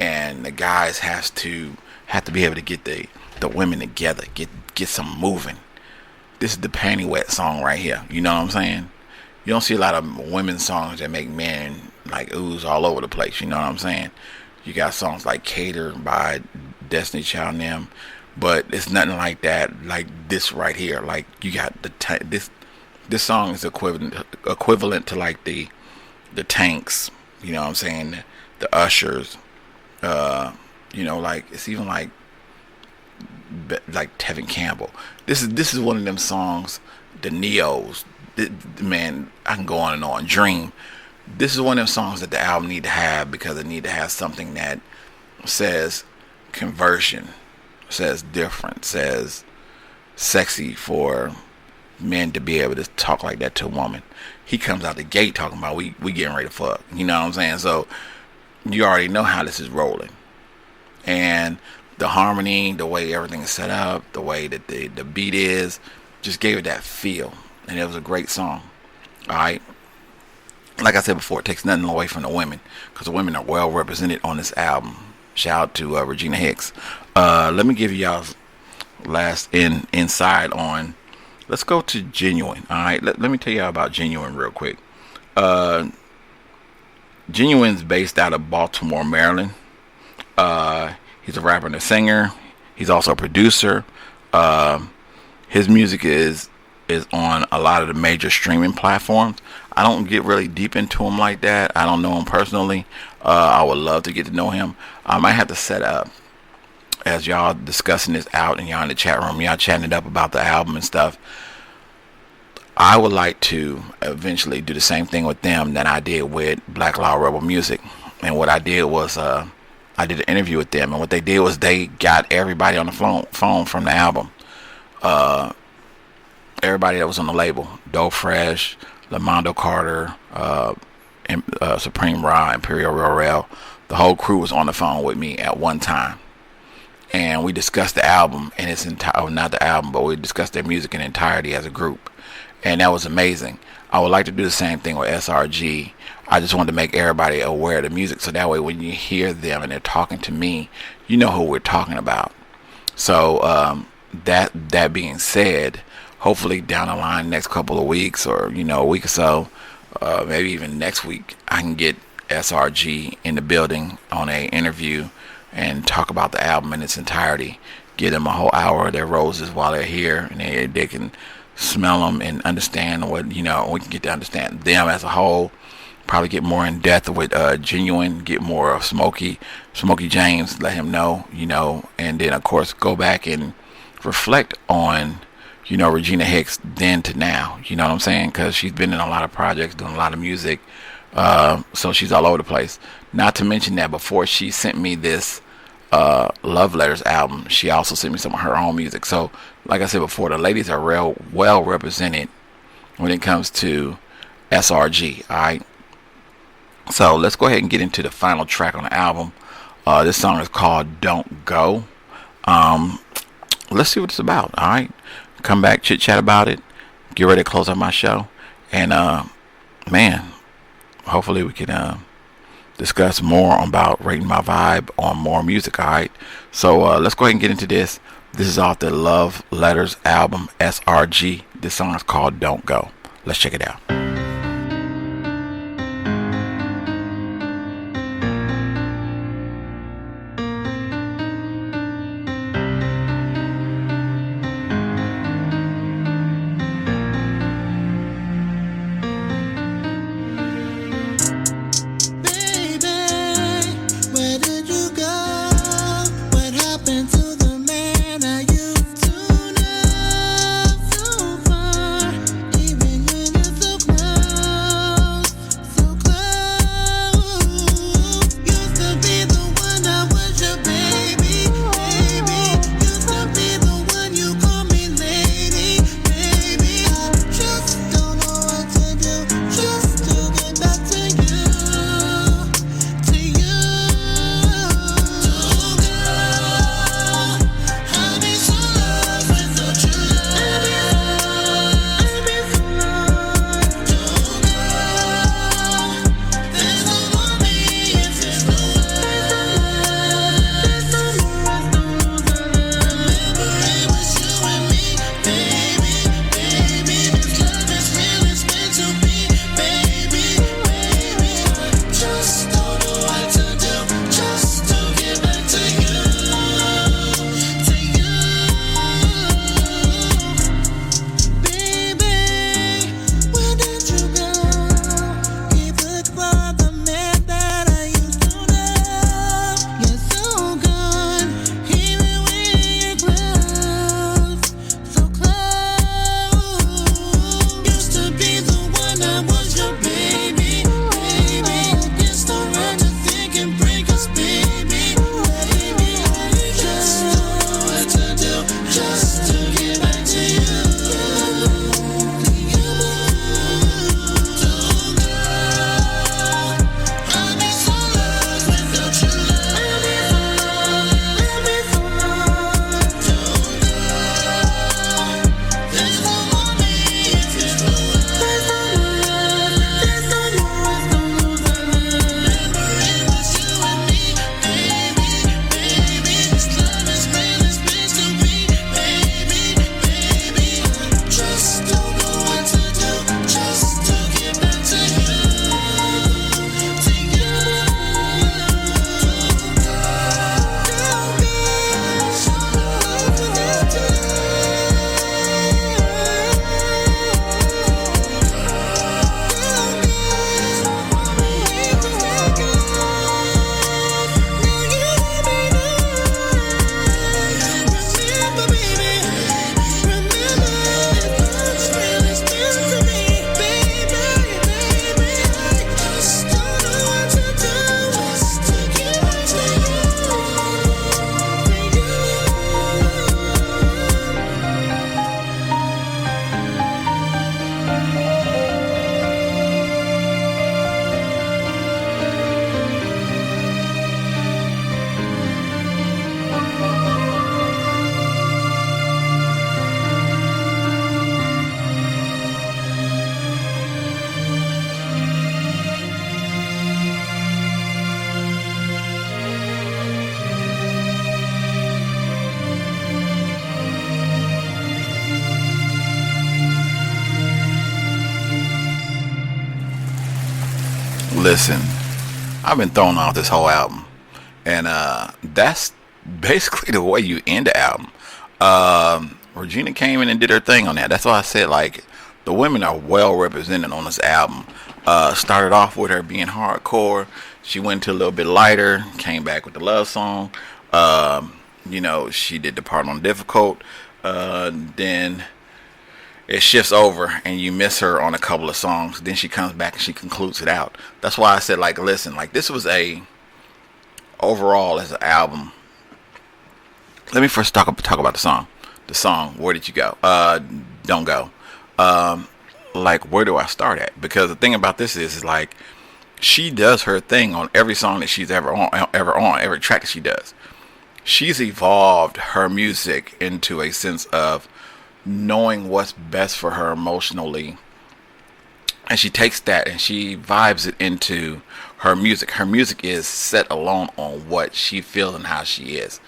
and the guys have to be able to get the women together, get some moving. This is the panty wet song right here. You know what I'm saying? You don't see a lot of women's songs that make men like ooze all over the place. You know what I'm saying? You got songs like Cater by Destiny Child and them, but it's nothing like that. Like this right here. Like, you got this song is equivalent to like the Tanks. You know what I'm saying? The Ushers. Like, it's even like Tevin Campbell. This is one of them songs. The Neos. Man, I can go on and on. Dream. This is one of them songs that the album need to have, because it need to have something that says conversion, says different, says sexy for men to be able to talk like that to a woman. He comes out the gate talking about we getting ready to fuck. You know what I'm saying? So you already know how this is rolling. And the harmony, the way everything is set up, the way that the beat is, just gave it that feel. And it was a great song. Alright. Like I said before, it takes nothing away from the women, because the women are well represented on this album. Shout out to Regina Hicks. Let me give y'all last inside on. Let's go to Genuine. Alright, let me tell y'all about Genuine real quick. Genuine's based out of Baltimore, Maryland. He's a rapper and a singer. He's also a producer. His music is on a lot of the major streaming platforms. I don't get really deep into him like that. I don't know him personally. I would love to get to know him. I might have to set up, as y'all discussing this out and y'all in the chat room, y'all chatting it up about the album and stuff. I would like to eventually do the same thing with them that I did with Black Law Rebel Music. And what I did was I did an interview with them, and what they did was they got everybody on the phone from the album. Everybody that was on the label, Dope Fresh, Lamondo Carter, Supreme Ra, Imperial Rorel, the whole crew was on the phone with me at one time, and we discussed the album and its not the album, but we discussed their music in entirety as a group, and that was amazing. I would like to do the same thing with S.R.G. I just wanted to make everybody aware of the music, so that way when you hear them and they're talking to me, you know who we're talking about. So that being said, hopefully down the line, next couple of weeks, or a week or so, maybe even next week, I can get S.R.G. in the building on a interview and talk about the album in its entirety. Give them a whole hour of their roses while they're here, and they can smell them and understand what, we can get to understand them as a whole. Probably get more in depth with Genuine, get more of Smokey James, let him know, and then of course go back and reflect on Regina Hicks then to now, you know what I'm saying? Because she's been in a lot of projects, doing a lot of music, so she's all over the place. Not to mention that before she sent me this Love Letters album, she also sent me some of her own music. So, like I said before, the ladies are real well represented when it comes to S.R.G. Alright, so let's go ahead and get into the final track on the album. This song is called Don't Go. Let's see what it's about. Alright, come back, chit chat about it, get ready to close up my show, and man, hopefully we can discuss more about rating my vibe on more music. Alright, so let's go ahead and get into this. This is off the Love Letters album, S.R.G. This song is called Don't Go. Let's check it out. Listen, I've been thrown off this whole album, and that's basically the way you end the album. Regina came in and did her thing on that. That's why I said, like, the women are well represented on this album. Started off with her being hardcore. She went to a little bit lighter, came back with the love song. She did the part on Difficult. Then it shifts over and you miss her on a couple of songs. Then she comes back and she concludes it out. That's why I said, like, listen, like, this was overall as an album, let me first talk about the song. The song, Where Did You Go? Don't Go. Like, where do I start at? Because the thing about this is like, she does her thing on every song that she's ever on, every track that she does. She's evolved her music into a sense of knowing what's best for her emotionally, and she takes that and she vibes it into her music. Her music is set alone on what she feels and how she is.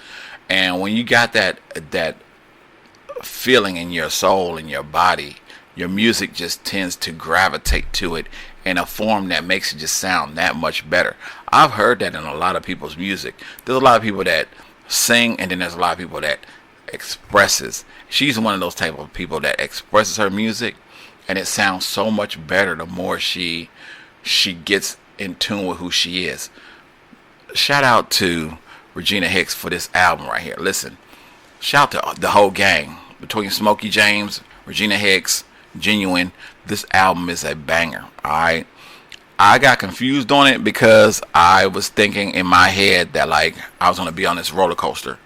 And when you got that feeling in your soul, in your body, your music just tends to gravitate to it in a form that makes it just sound that much better. I've heard that in a lot of people's music. There's a lot of people that sing, and then there's a lot of people that expresses. She's one of those type of people that expresses her music, and it sounds so much better the more she gets in tune with who she is. Shout out to Regina Hicks for this album right here. Listen, shout out to the whole gang between Smokey James, Regina Hicks, Genuine. This album is a banger. I got confused on it because I was thinking in my head that like I was going to be on this roller coaster,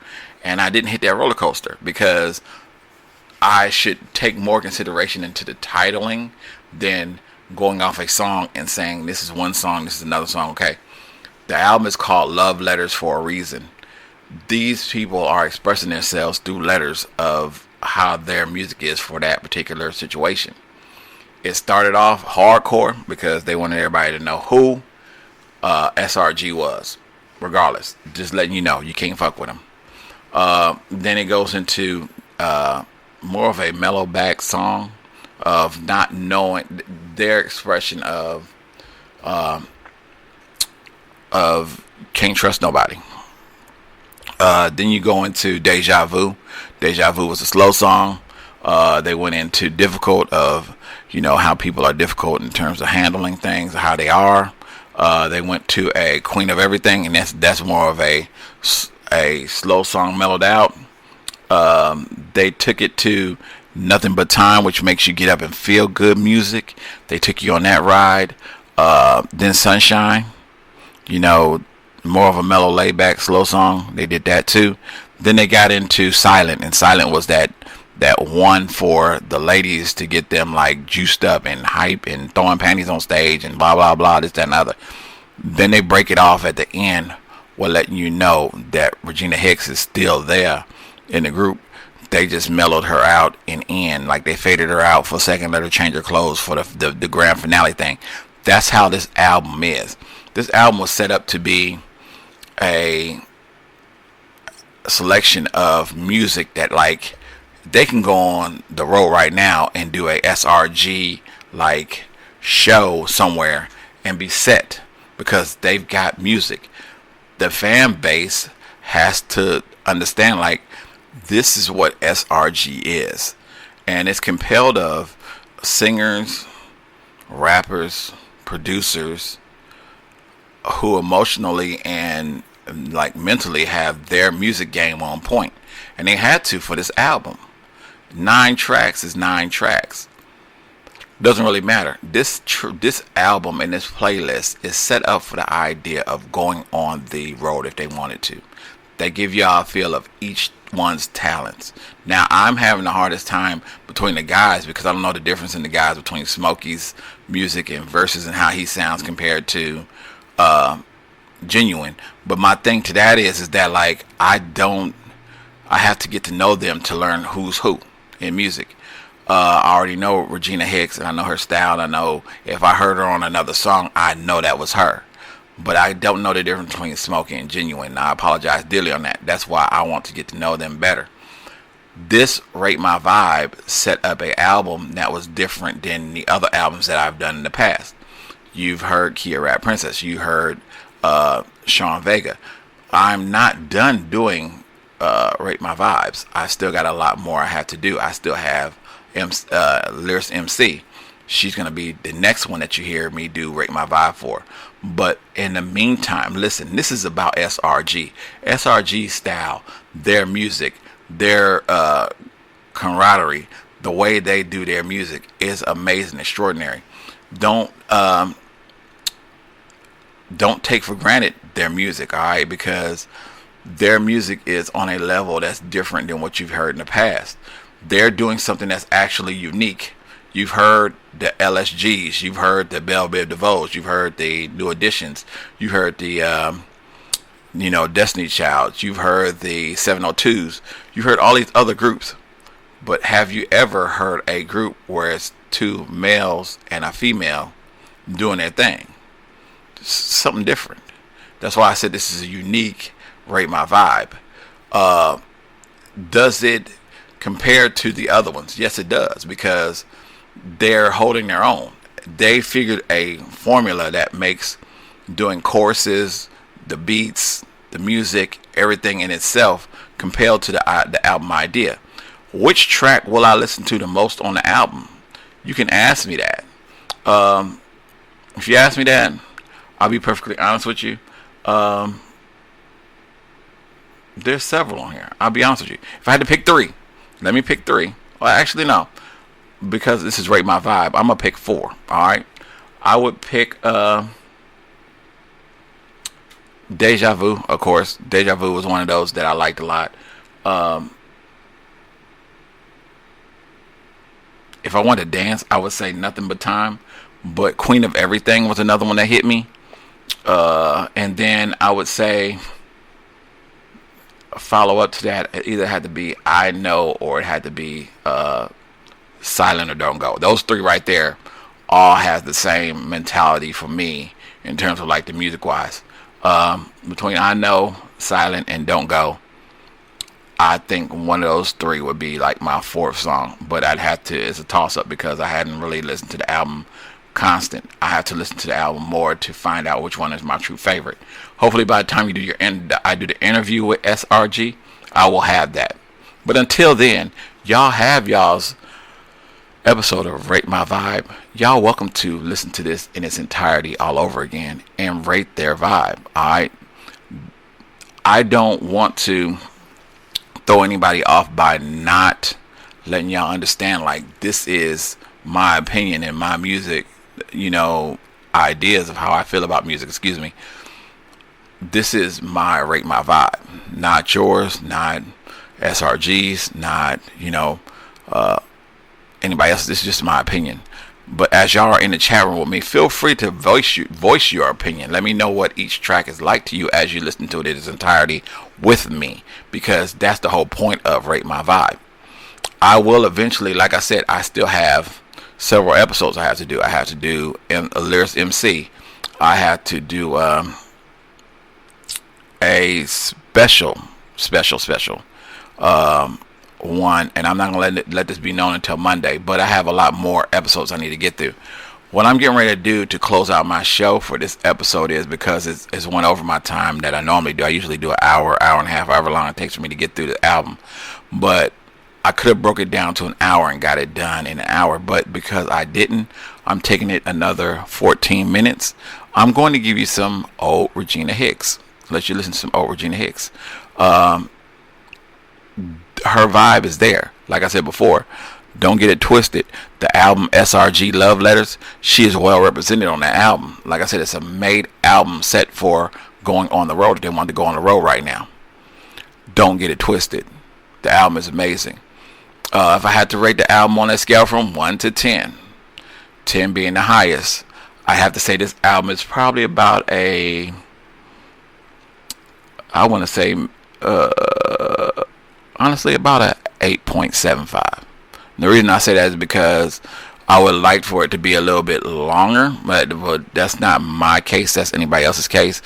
and I didn't hit that roller coaster because I should take more consideration into the titling than going off a song and saying this is one song, this is another song. Okay, the album is called Love Letters for a reason. These people are expressing themselves through letters of how their music is for that particular situation. It started off hardcore because they wanted everybody to know who S.R.G was. Regardless, just letting you know, you can't fuck with him. Then it goes into more of a mellow back song of not knowing their expression of can't trust nobody. Then you go into Deja Vu. Deja Vu was a slow song. They went into difficult of, you know, how people are difficult in terms of handling things, how they are. They went to a Queen of Everything, and that's more of a slow song mellowed out. They took it to Nothing But Time, which makes you get up and feel good music. They took you on that ride. Then Sunshine, you know, more of a mellow, laid back, slow song. They did that too. Then they got into Silent, and Silent was that one for the ladies to get them like juiced up and hype and throwing panties on stage and blah blah blah, this, that, and other. Then they break it off at the end while letting you know that Regina Hicks is still there in the group. They just mellowed her out and in, like they faded her out for a second, let her change her clothes for the grand finale thing. That's how this album is. This album was set up to be a selection of music that like they can go on the road right now and do a S.R.G like show somewhere and be set because they've got music. The fan base has to understand like this is what S.R.G is, and it's compelled of singers, rappers, producers who emotionally and like mentally have their music game on point, and they had to for this album. 9 tracks is 9 tracks. Doesn't really matter. This album and this playlist is set up for the idea of going on the road if they wanted to. They give y'all a feel of each one's talents. Now I'm having the hardest time between the guys because I don't know the difference in the guys between Smokey's music and Versus and how he sounds compared to Genuine. But my thing to that is that like I have to get to know them to learn who's who in music. I already know Regina Hicks and I know her style. I know if I heard her on another song, I know that was her. But I don't know the difference between Smokey and Genuine. And I apologize dearly on that. That's why I want to get to know them better. This Rate My Vibe set up an album that was different than the other albums that I've done in the past. You've heard Kia Rap Princess. You heard Sean Vega. I'm not done doing Rate My Vibes. I still got a lot more I have to do. I still have Lyrics MC. She's going to be the next one that you hear me do Rate My Vibe for. But in the meantime, listen, this is about S.R.G. S.R.G style, their music, their camaraderie, the way they do their music is amazing, extraordinary. Don't take for granted their music, all right? Because their music is on a level that's different than what you've heard in the past. They're doing something that's actually unique. You've heard the LSGs, you've heard the Belle Biv DeVoes, you've heard the New Editions, you've heard the Destiny Childs, you've heard the 702s, you've heard all these other groups. But have you ever heard a group where it's two males and a female doing their thing? Something different. That's why I said this is a unique Rate My Vibe. Does it compare to the other ones? Yes, it does, because they're holding their own. They figured a formula that makes doing choruses, the beats, the music, everything in itself compelled to the album idea. Which track will I listen to the most on the album? You can ask me that. If you ask me that, I'll be perfectly honest with you. There's several on here. I'll be honest with you. If I had to pick three, let me pick three. Well, actually, no. Because this is Rate My Vibe, I'm going to pick four. Alright? I would pick Deja Vu, of course. Deja Vu was one of those that I liked a lot. If I wanted to dance, I would say Nothing But Time. But Queen of Everything was another one that hit me. And then I would say a follow up to that, it either had to be I Know or it had to be Silent or Don't Go. Those three right there all have the same mentality for me in terms of like the music wise. Between I Know, Silent, and Don't Go, I think one of those three would be like my fourth song. But I'd have to, it's a toss up because I hadn't really listened to the album constant. I have to listen to the album more to find out which one is my true favorite. Hopefully by the time you do I do the interview with S.R.G, I will have that. But until then, y'all have y'all's episode of Rate My Vibe. Y'all welcome to listen to this in its entirety all over again and rate their vibe. Alright, I don't want to throw anybody off by not letting y'all understand like this is my opinion and my music, ideas of how I feel about music. Excuse me. This is my Rate My Vibe, not yours, not S.R.G's, not anybody else. This is just my opinion. But as y'all are in the chat room with me, feel free to voice your opinion. Let me know what each track is like to you as you listen to it in its entirety with me, because that's the whole point of Rate My Vibe. I will eventually, like I said, I still have several episodes I have to do. I have to do a Lyrics MC. I have to do a special one, and I'm not gonna let this be known until Monday, but I have a lot more episodes I need to get through. What I'm getting ready to do to close out my show for this episode is, because it's went over my time that I normally do. I usually do an hour and a half, however long it takes for me to get through the album, but I could have broke it down to an hour and got it done in an hour, but because I didn't, I'm taking it another 14 minutes. I'm going to give you some old Regina Hicks. Let you listen to some old Regina Hicks. Her vibe is there. Like I said before, don't get it twisted. The album S.R.G Love Letters, she is well represented on that album. Like I said, it's a made album set for going on the road. They want to go on the road right now. Don't get it twisted. The album is amazing. If I had to rate the album on a scale from 1 to 10, 10 being the highest, I have to say this album is probably about a, I want to say, honestly, about a 8.75. The reason I say that is because I would like for it to be a little bit longer, but that's not my case. That's anybody else's case.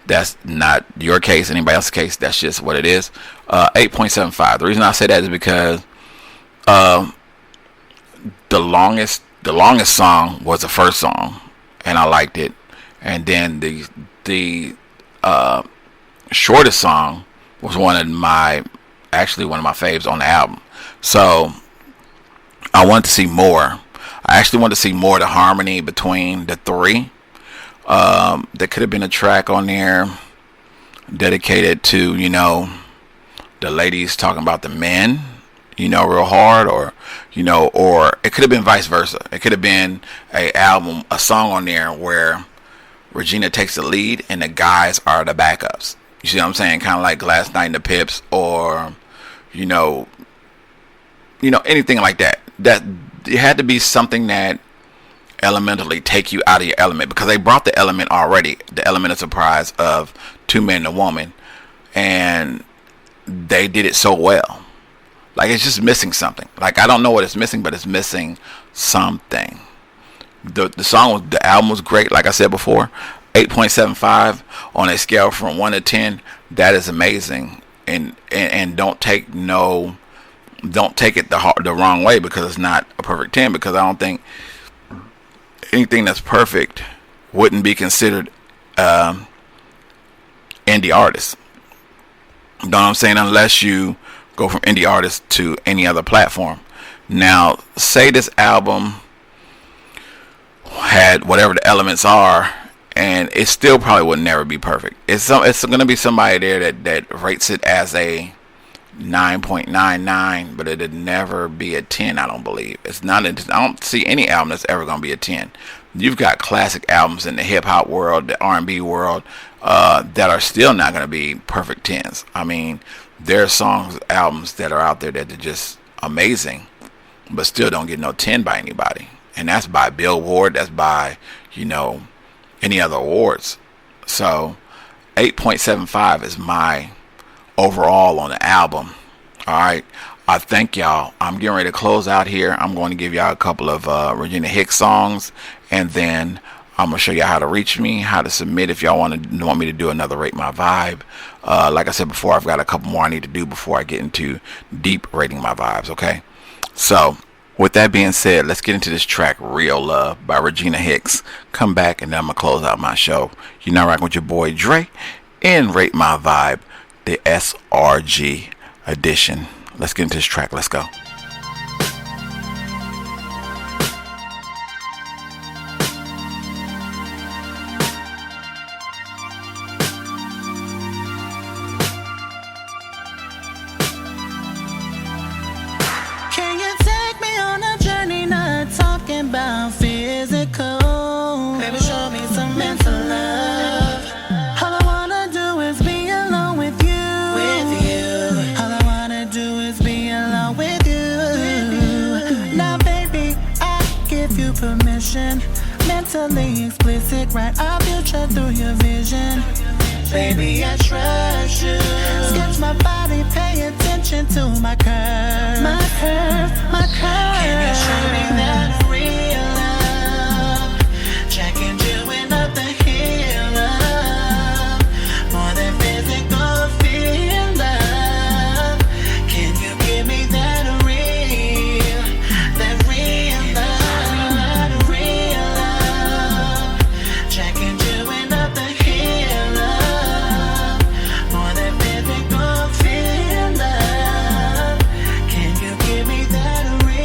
That's not your case, anybody else's case. That's just what it is. 8.75. The reason I say that is because the longest song was the first song, and I liked it. And then the shortest song was one of my faves on the album. So I wanted to see more. I actually wanted to see more of the harmony between the three. There could have been a track on there dedicated to, the ladies talking about the men, real hard, or it could have been vice versa. It could have been a song on there where Regina takes the lead and the guys are the backups. You see what I'm saying? Kind of like Last Night in the Pips, or you know, anything like that. That it had to be something that elementally take you out of your element, because they brought the element already, the element of surprise of Two Men and a Woman, and they did it so well. Like, it's just missing something. Like, I don't know what it's missing, but it's missing something. The album was great. Like I said before, 8.75 on a scale from 1 to 10. That is amazing. And don't take it the wrong way, because it's not a perfect 10, because I don't think anything that's perfect wouldn't be considered indie artist. You know what I'm saying? Unless you go from indie artist to any other platform. Now, say this album had whatever the elements are, and it still probably would never be perfect. It's going to be somebody there that rates it as a 9.99, but it'd never be a 10. I don't believe it's not. I don't see any album that's ever going to be a 10. You've got classic albums in the hip hop world, the R&B world, that are still not going to be perfect 10s. I mean, there are albums that are out there that are just amazing, but still don't get no 10 by anybody. And that's by Billboard. That's by, any other awards. So 8.75 is my overall on the album. All right. I thank y'all. I'm getting ready to close out here. I'm going to give y'all a couple of Regina Hicks songs, and then I'm going to show you how to reach me, how to submit if y'all want me to do another Rate My Vibe. Like I said before, I've got a couple more I need to do before I get into deep rating my vibes, okay? So, with that being said, let's get into this track, Real Love by Regina Hicks. Come back, and then I'm going to close out my show. You're now rocking with your boy Dre in Rate My Vibe, the S.R.G edition. Let's get into this track. Let's go. About physical, baby, show me some mental love. All I wanna do is be alone with you. All I wanna do is be alone with you. Now, baby, I give you permission. Mentally explicit, write our future through your vision. Baby, I trust you. Sketch my body, pay attention to my curve. My curve, my curve. Can you show me that real love? Checking you in up the hill love. More than physical feel love. Can you give me that real love? That real love. Checking you in up the hill love. More than physical feel love. Can you give me that real?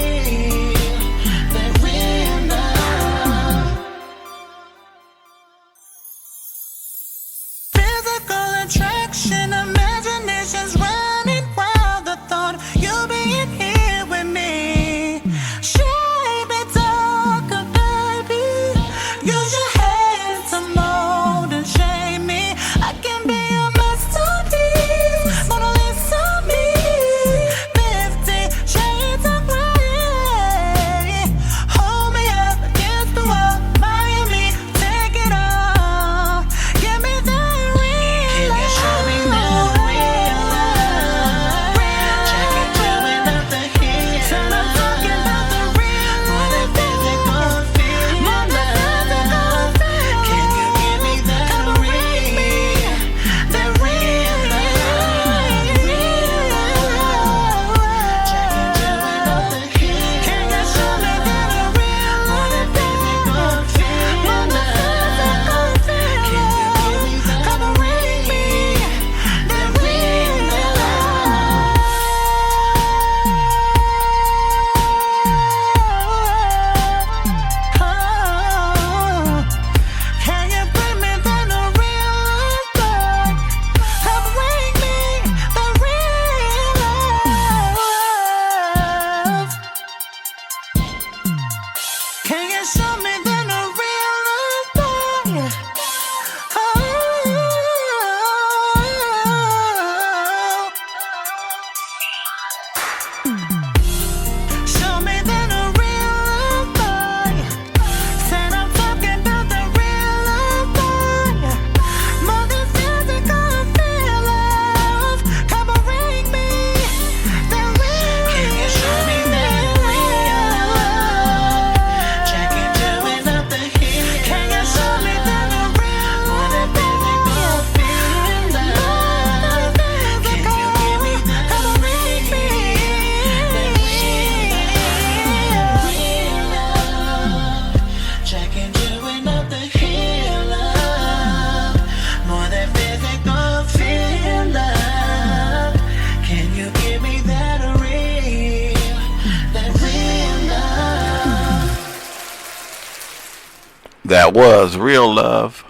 That was Real Love,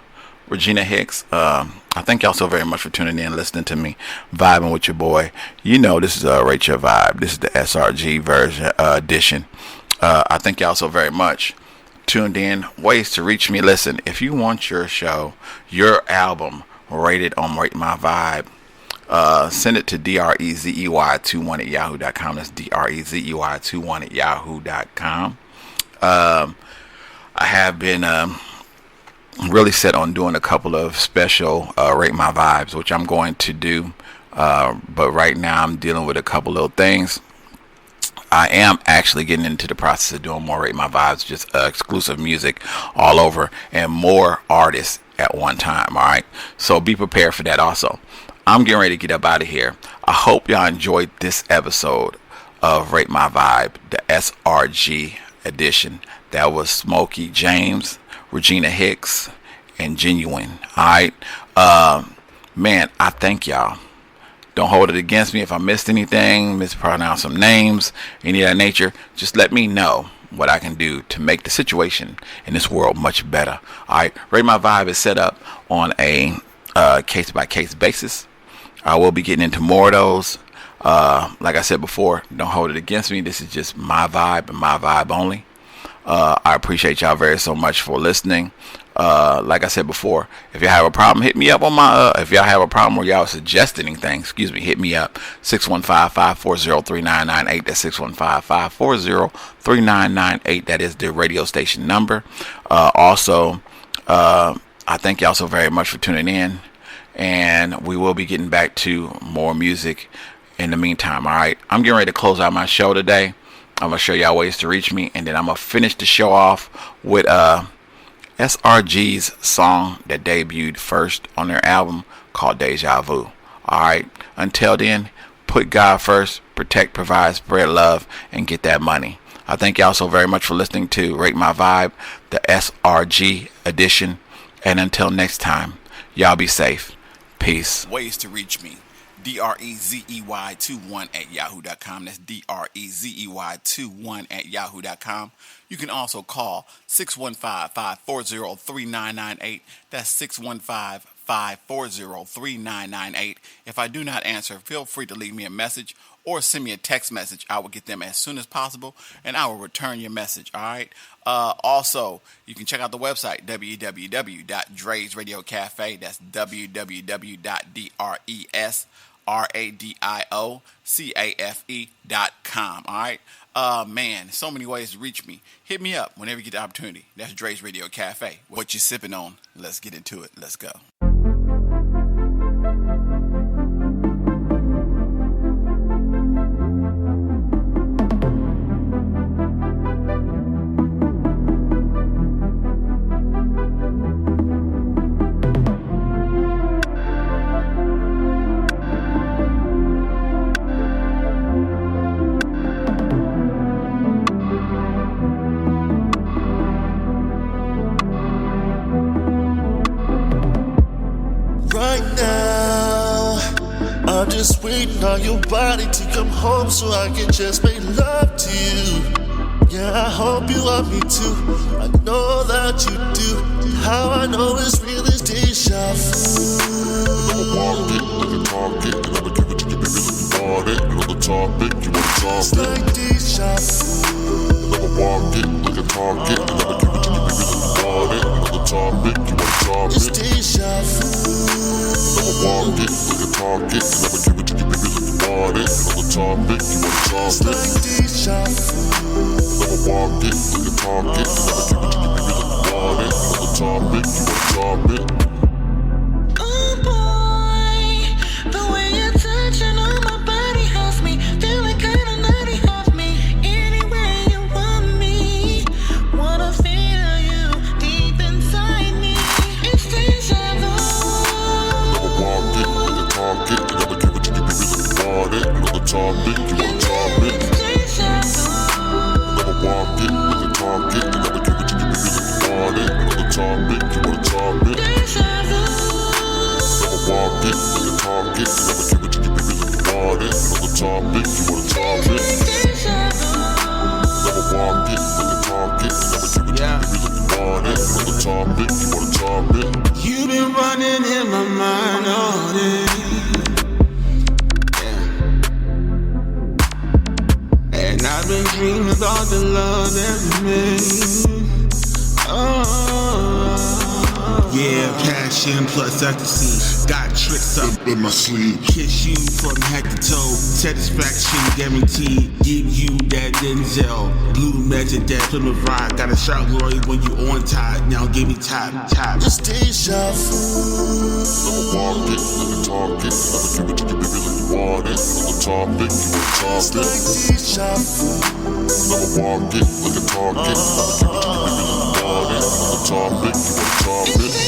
Regina Hicks. I thank y'all so very much for tuning in, listening to me, vibing with your boy. You know, this is Rate Your Vibe. This is the S.R.G version edition. I thank y'all so very much. Tuned in. Ways to reach me. Listen, if you want your show, your album rated on Rate My Vibe, send it to drezey21 at yahoo.com. That's drezey21 at yahoo.com. I have been really set on doing a couple of special Rate My Vibes, which I'm going to do. But right now I'm dealing with a couple little things. I am actually getting into the process of doing more Rate My Vibes, just exclusive music all over and more artists at one time. All right. So be prepared for that also. I'm getting ready to get up out of here. I hope y'all enjoyed this episode of Rate My Vibe, the S.R.G edition. That was Smokey James, Regina Hicks, and Genuine. Alright. Man, I thank y'all. Don't hold it against me if I missed anything, mispronounced some names, any of that nature. Just let me know what I can do to make the situation in this world much better. Alright. Rate My Vibe is set up on a case-by-case basis. I will be getting into more of those. Like I said before, don't hold it against me. This is just my vibe and my vibe only. I appreciate y'all very so much for listening. Like I said before, if y'all have a problem, hit me up on my, if y'all have a problem or y'all suggest anything, hit me up. 615-540-3998. That's 615-540-3998. That is the radio station number. Also, I thank y'all so very much for tuning in. And we will be getting back to more music in the meantime. All right. I'm getting ready to close out my show today. I'm going to show y'all ways to reach me. And then I'm going to finish the show off with S.R.G's song that debuted first on their album called Deja Vu. All right. Until then, put God first, protect, provide, spread love, and get that money. I thank y'all so very much for listening to Rate My Vibe, the S.R.G edition. And until next time, y'all be safe. Peace. Ways to reach me. DREZEY21 at yahoo.com. That's DREZEY21 at yahoo.com. You can also call 615-540-3998. That's 615-540-3998. If I do not answer, feel free to leave me a message or send me a text message. I will get them as soon as possible, and I will return your message, all right? Also, you can check out the website, www.Dre's Radio Cafe. That's www.DRESRADIOCAFE.com, all right? Man, so many ways to reach me. Hit me up whenever you get the opportunity. That's Dre's Radio Cafe. What you sipping on? Let's get into it. Let's go. I'm just waiting on your body to come home so I can just make love to you. Yeah, I hope you want me to. I know that you do. How I know it's real is deja vu. Walk it like a target, and I'ma give it to you, baby, like you want it. Another topic, you want to talk it's it. like deja vu. And I'ma walk it like a target, and I'ma give it to you, baby, like you want it. Another topic, you want to talk it's it. deja vu. I'ma walk it like a target, and I'ma give it to you, baby, like you want it. Another topic, you want to talk It's it. like deja vu. I'ma walk it like a target, and I'ma give it to you, baby, like you want it. Another topic, you want to talk it. Oh boy, the way you're touching on my body has me feeling kinda nutty of me. Anywhere you want me, wanna feel you deep inside me. It's deja vu. I'ma walk it like a target, and I'ma give it to you, baby, like you want it. Another topic, you want to talk it. It's deja vu. I'ma walk it like a target, and I'ma give it to you, baby, like you want it. Another topic, you want to talk it. Deja vu. I'ma walk it like a target, and I'ma give it to you, baby, like you want it. Another topic, you want to talk it. Deja vu. I'ma walk it like a target, and I'ma give it to you, baby, like you want it. Another topic, you wanna topic. You've been running in my mind all day. Yeah. And I've been dreaming about the love that we made. Oh. Yeah, passion plus ecstasy. Got tricks up In my sleeve. Kiss you from head to toe. Satisfaction guaranteed. Give you that Denzel. Blue magic, that Plymouth Rock. Got a shot glory when you on top. Now give me top. It's deja vu. Never walk it, never talk it. Never give it to you, baby, like you want it. Another topic, you wanna It's topic. like deja vu. Never walk it, like a talk it. Never give it to you, baby, like you want it. Another topic, you wanna topic.